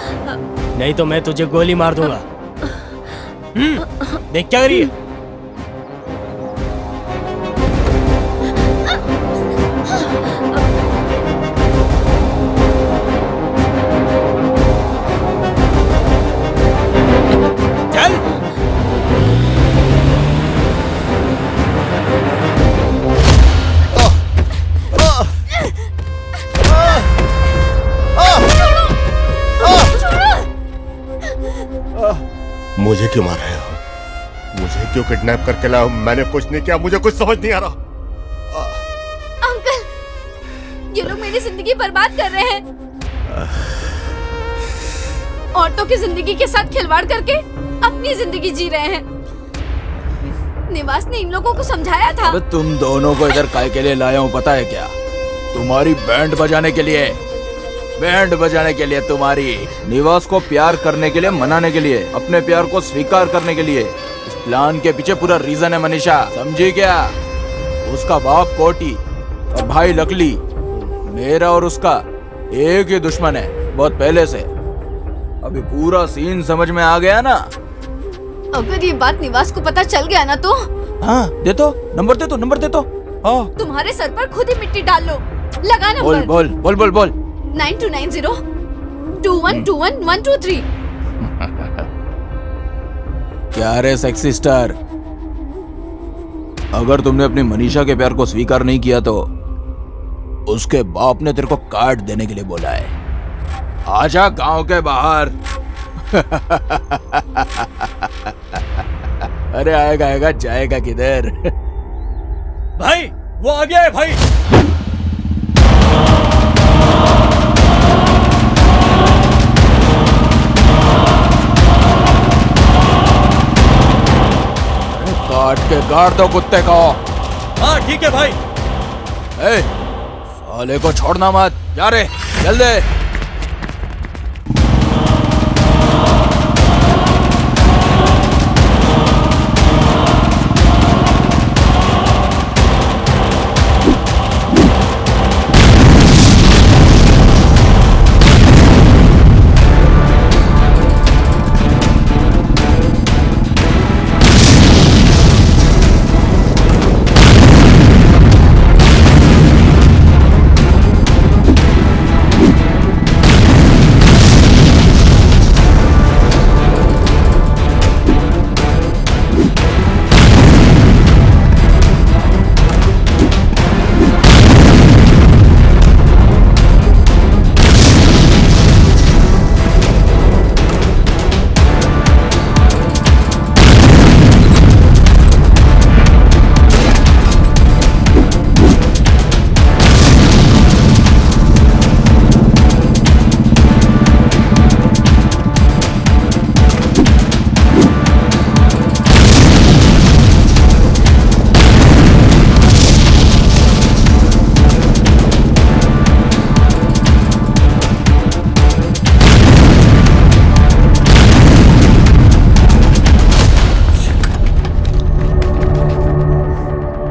नहीं तो मैं तुझे गोली मार दूंगा। देख क्या करी है? मुझे क्यों मार रहे हो? मुझे क्यों किडनैप करके लाओ? मैंने कुछ नहीं किया, मुझे कुछ समझ नहीं आ रहा। अंकल, ये लोग मेरी जिंदगी बर्बाद कर रहे हैं। औरतों की जिंदगी के साथ खिलवाड़ करके अपनी जिंदगी जी रहे हैं। निवास ने इन लोगों को समझाया था। तुम दोनों को इधर काय के लिए लाया हूँ पता है क्या? तुम्हारी बैंड बजाने के लिए। बैंड बजाने के लिए तुम्हारी। निवास को प्यार करने के लिए, मनाने के लिए, अपने प्यार को स्वीकार करने के लिए। इस प्लान के पीछे पूरा रीजन है मनीषा, समझी क्या? उसका बाप कोटी और भाई लकली मेरा और उसका एक ही दुश्मन है, बहुत पहले से। अभी पूरा सीन समझ में आ गया ना? अगर ये बात निवास को पता चल गया ना तो हाँ, दे तो नंबर, दे तो नंबर, दे तो। हाँ, तुम्हारे सर पर खुद ही मिट्टी डाल लो। लगा बोल नंबर। बोल बोल बोल बोल। 9290-2121-123। क्या रे सेक्सी स्टार, अगर तुमने अपनी मनीषा के प्यार को स्वीकार नहीं किया तो उसके बाप ने तेरे को काट देने के लिए बोला है। आजा गांव के बाहर। अरे आएगा आएगा, जाएगा किधर? भाई वो आ गया है भाई। काट के गाड़ दो कुत्ते को। हाँ ठीक है भाई। ए, साले को छोड़ना मत। जा रे जल्दी।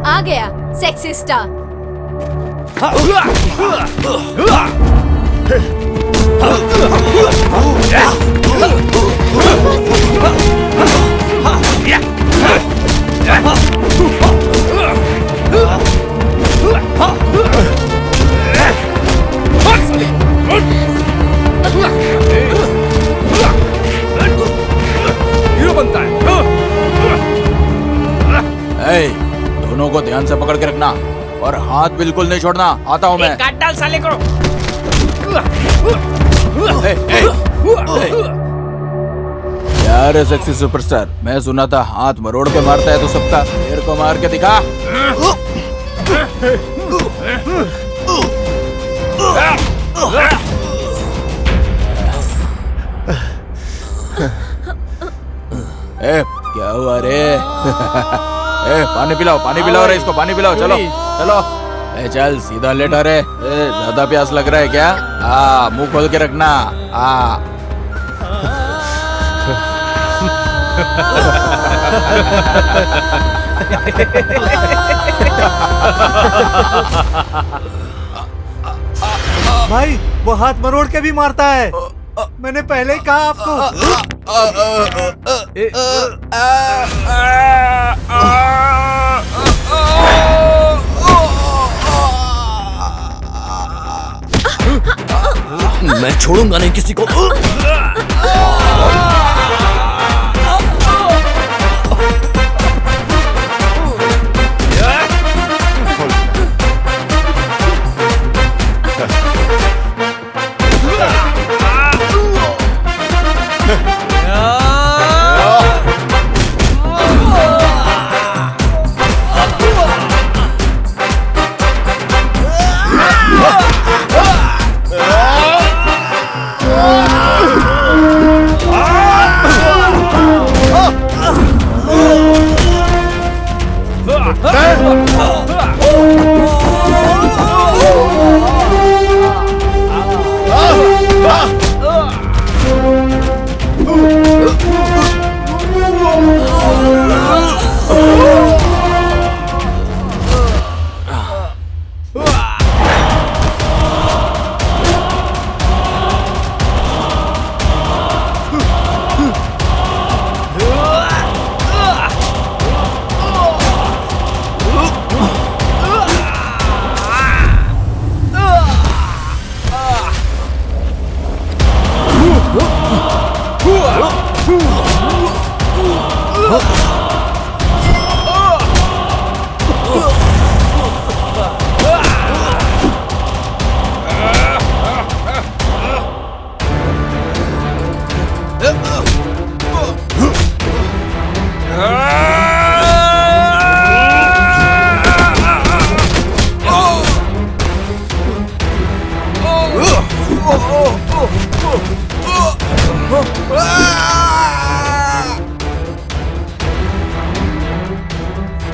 आ गया सेक्सी स्टार। हीरो बनता है। दोनों को ध्यान से पकड़ के रखना और हाथ बिल्कुल नहीं छोड़ना। आता हूँ मैं। काट डाल साले को। यार सेक्सी सुपरस्टार, मैं सुना था हाथ मरोड़ के मारता है तो सबका। मेरे को मार के दिखा। क्या हुआ रे? पानी पिलाओ रे इसको, पानी पिलाओ। चलो चलो। चल सीधा लेटा रे। ज्यादा प्यास लग रहा है क्या? मुंह खोल के रखना। भाई वो हाथ मरोड़ के भी मारता है। मैंने पहले ही कहा आपको। मैं छोड़ूंगा नहीं किसी को।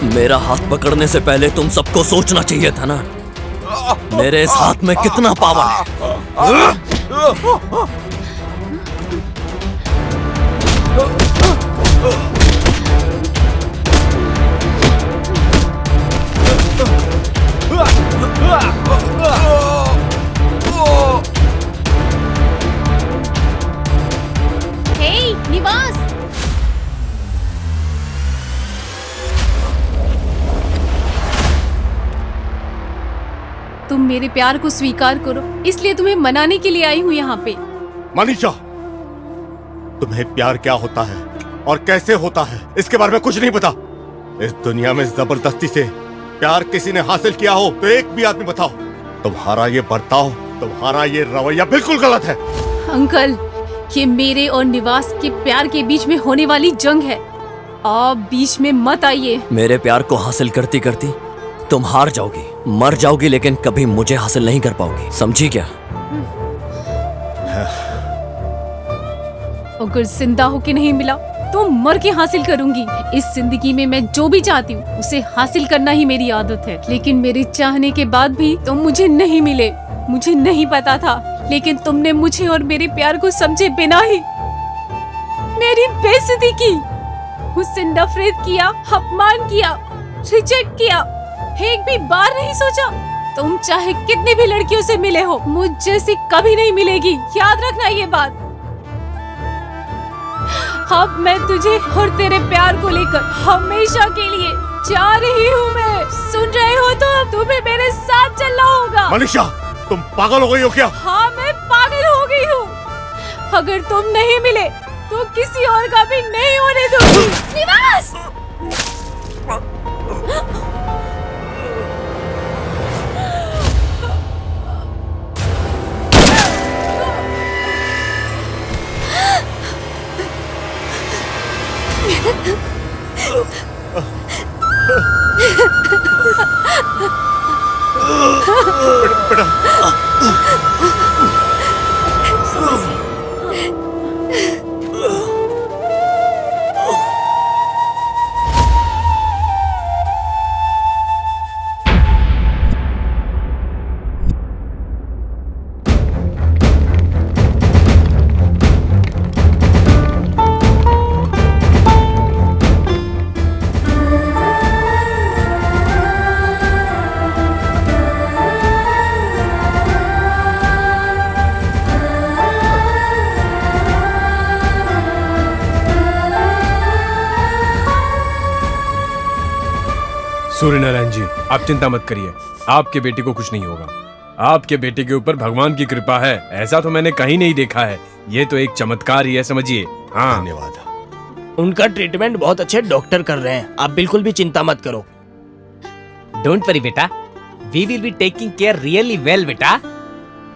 मेरा हाथ पकड़ने से पहले तुम सबको सोचना चाहिए था ना, मेरे इस हाथ में कितना पावर है। हे निवास, तुम मेरे प्यार को स्वीकार करो, इसलिए तुम्हें मनाने के लिए आई हूँ यहाँ पे। मनीषा, तुम्हें प्यार क्या होता है और कैसे होता है इसके बारे में कुछ नहीं पता। इस दुनिया में जबरदस्ती से प्यार किसी ने हासिल किया हो तो एक भी आदमी बताओ। तुम्हारा ये बर्ताव, तुम्हारा ये रवैया बिल्कुल गलत है। अंकल, ये मेरे और निवास के प्यार के बीच में होने वाली जंग है, आप बीच में मत आइए। मेरे प्यार को हासिल करती करती तुम हार जाओगी, मर जाओगी, लेकिन कभी मुझे हासिल नहीं कर पाओगी, समझी क्या? अगर जिंदा होके नहीं मिला तो मर के हासिल करूंगी। इस जिंदगी में मैं जो भी चाहती हूँ उसे हासिल करना ही मेरी आदत है, लेकिन मेरे चाहने के बाद भी तुम मुझे नहीं मिले। मुझे नहीं पता था, लेकिन तुमने मुझे और मेरे प्यार को समझे बिना ही मेरी बेइज्जती की, मुझसे नफरत किया, अपमान किया, रिजेक्ट किया, एक भी बार नहीं सोचा। तुम चाहे कितनी भी लड़कियों से मिले हो, मुझ जैसी कभी नहीं मिलेगी, याद रखना ये बात। अब मैं तुझे और तेरे प्यार को लेकर हमेशा के लिए जा रही हूँ। मैं सुन रहे हो तो तुम्हें मेरे साथ चलना होगा। मनीषा, तुम पागल हो गई हो क्या? हाँ, मैं पागल हो गई हूँ। अगर तुम नहीं मिले तो किसी और का भी नहीं होने दूंगी। निवास! सूर्यनारायण जी, आप चिंता मत करिए, आपके बेटे को कुछ नहीं होगा। आपके बेटे के ऊपर भगवान की कृपा है, ऐसा तो मैंने कहीं नहीं देखा है। ये तो एक चमत्कार ही है, समझिए। हाँ, धन्यवाद। उनका ट्रीटमेंट बहुत अच्छे डॉक्टर कर रहे हैं, आप बिल्कुल भी चिंता मत करो। डोंट वरी बेटा, we will be taking care really well बेटा।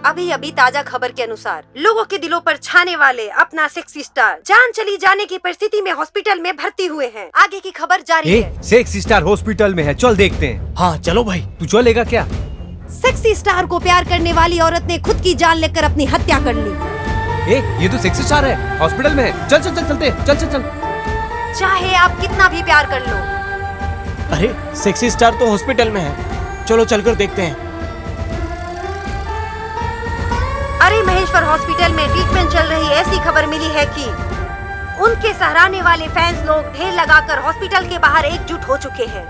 अभी अभी ताजा खबर के अनुसार लोगों के दिलों पर छाने वाले अपना सेक्सी स्टार जान चली जाने की परिस्थिति में हॉस्पिटल में भर्ती हुए हैं। आगे की खबर जारी है। सेक्सी स्टार हॉस्पिटल में है, चल देखते हैं। हाँ चलो भाई। तू चलेगा क्या? सेक्सी स्टार को प्यार करने वाली औरत ने खुद की जान लेकर अपनी हत्या कर ली। ये तो सेक्सी स्टार है, हॉस्पिटल में है। चल चल चल चलते, चल चल चल। चाहे आप कितना भी प्यार कर लो। अरे सेक्सी स्टार तो हॉस्पिटल में है, चलो चलकर देखते हैं। अरे महेश्वर हॉस्पिटल में ट्रीटमेंट चल रही ऐसी खबर मिली है कि उनके सराहने वाले फैंस लोग ढेर लगाकर हॉस्पिटल के बाहर एकजुट हो चुके हैं।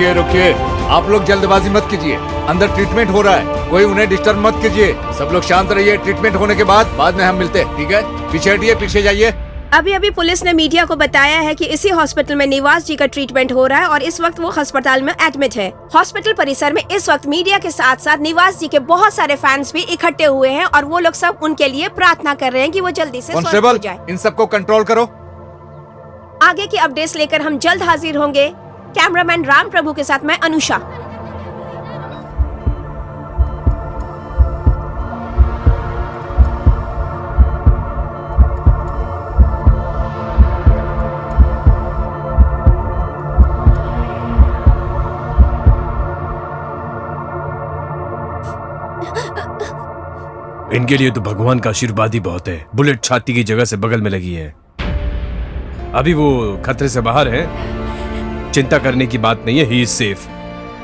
रुकिए रुकिए, आप लोग जल्दबाजी मत कीजिए, अंदर ट्रीटमेंट हो रहा है, कोई उन्हें डिस्टर्ब मत कीजिए, सब लोग शांत रहिए। ट्रीटमेंट होने के बाद में हम मिलते हैं, ठीक है? पीछे हटिए, पीछे जाइए। अभी अभी पुलिस ने मीडिया को बताया है कि इसी हॉस्पिटल में निवास जी का ट्रीटमेंट हो रहा है और इस वक्त वो अस्पताल में एडमिट है। हॉस्पिटल परिसर में इस वक्त मीडिया के साथ साथ निवास जी के बहुत सारे फैंस भी इकट्ठे हुए हैं और वो लोग सब उनके लिए प्रार्थना कर रहे हैं कि वो जल्दी से स्वस्थ हो जाए। इन सबको कंट्रोल करो। आगे की अपडेट्स लेकर हम जल्द हाजिर होंगे। कैमरामैन राम प्रभु के साथ मैं अनुषा। इनके लिए तो भगवान का आशीर्वाद ही बहुत है। बुलेट छाती की जगह से बगल में लगी है। अभी वो खतरे से बाहर है, चिंता करने की बात नहीं है। He is safe.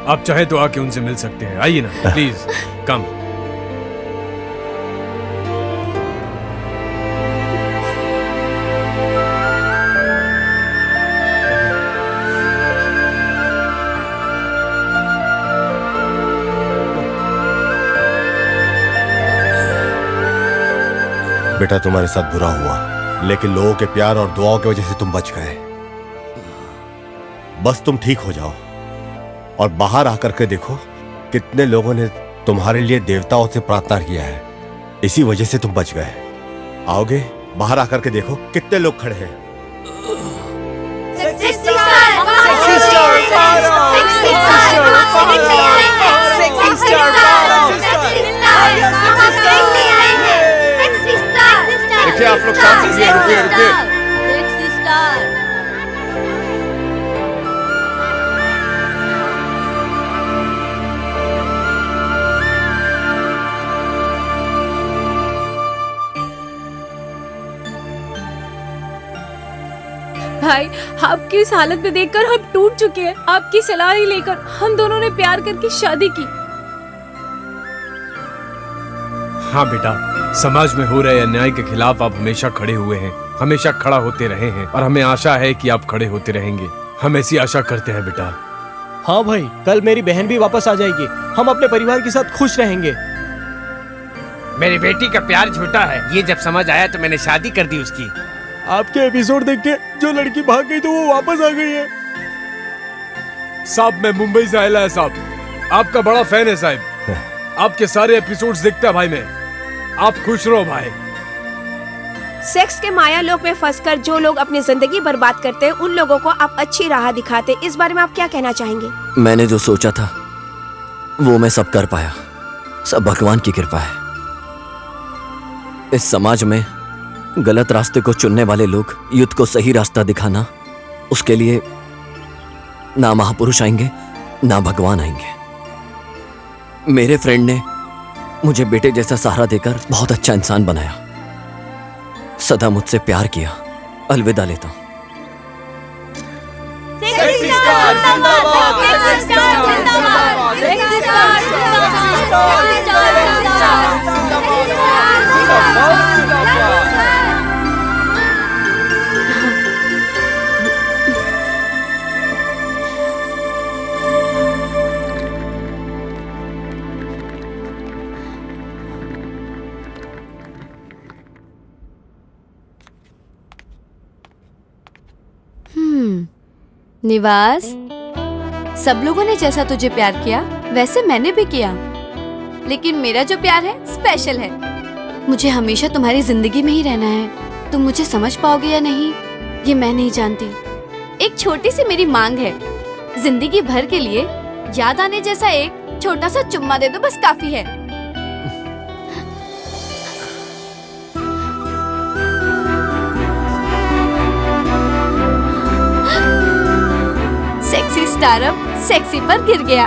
आप चाहे तो आके उनसे मिल सकते हैं। आइए ना प्लीज, कम। बेटा तुम्हारे साथ बुरा हुआ, लेकिन लोगों के प्यार और दुआओं की वजह से तुम बच गए। बस तुम ठीक हो जाओ और बाहर आकर के देखो कितने लोगों ने तुम्हारे लिए देवताओं से प्रार्थना किया है, इसी वजह से तुम बच गए। आओगे? बाहर आकर के देखो कितने लोग खड़े हैं। देखिए आप लोग शांत रहिए, रुकिए रुकिए। भाई, आपकी इस हालत में देखकर हम टूट चुके हैं। आपकी सलाह ही लेकर हम दोनों ने प्यार करके शादी की। हाँ बेटा, समाज में हो रहे अन्याय के खिलाफ आप हमेशा खड़े हुए हैं, हमेशा खड़ा होते रहे हैं और हमें आशा है कि आप खड़े होते रहेंगे। हम ऐसी आशा करते हैं बेटा। हाँ भाई, कल मेरी बहन भी वापस आ जाएगी। हम अपने परिवार के साथ खुश रहेंगे। मेरी बेटी का प्यार झूठा है, ये जब समझ आया तो मैंने शादी कर दी उसकी। आपके एपिसोड देख के जो लड़की भाग गई तो वो वापस आ गई है। साहब, मैं मुंबई से आया है साहब, आपका बड़ा फैन है साहब। आपके सारे एपिसोड्स देखता भाई मैं। आप खुश रहो भाई। सेक्स के माया लोक में फंसकर जो लोग अपनी जिंदगी बर्बाद करते हैं, उन लोगों को आप अच्छी राह दिखाते। इस बारे में आप क्या कहना चाहेंगे? मैंने जो सोचा था वो मैं सब कर पाया। सब भगवान की कृपा है। इस समाज में गलत रास्ते को चुनने वाले लोग युद्ध को सही रास्ता दिखाना, उसके लिए ना महापुरुष आएंगे ना भगवान आएंगे। मेरे फ्रेंड ने मुझे बेटे जैसा सहारा देकर बहुत अच्छा इंसान बनाया। सदा मुझसे प्यार किया। अलविदा लेता हूं। निवास, सब लोगों ने जैसा तुझे प्यार किया वैसे मैंने भी किया, लेकिन मेरा जो प्यार है स्पेशल है। मुझे हमेशा तुम्हारी जिंदगी में ही रहना है। तुम मुझे समझ पाओगे या नहीं ये मैं नहीं जानती। एक छोटी सी मेरी मांग है, जिंदगी भर के लिए याद आने जैसा एक छोटा सा चुम्मा दे दो, बस काफी है। सेक्सी स्टार अब सेक्सी पर गिर गया।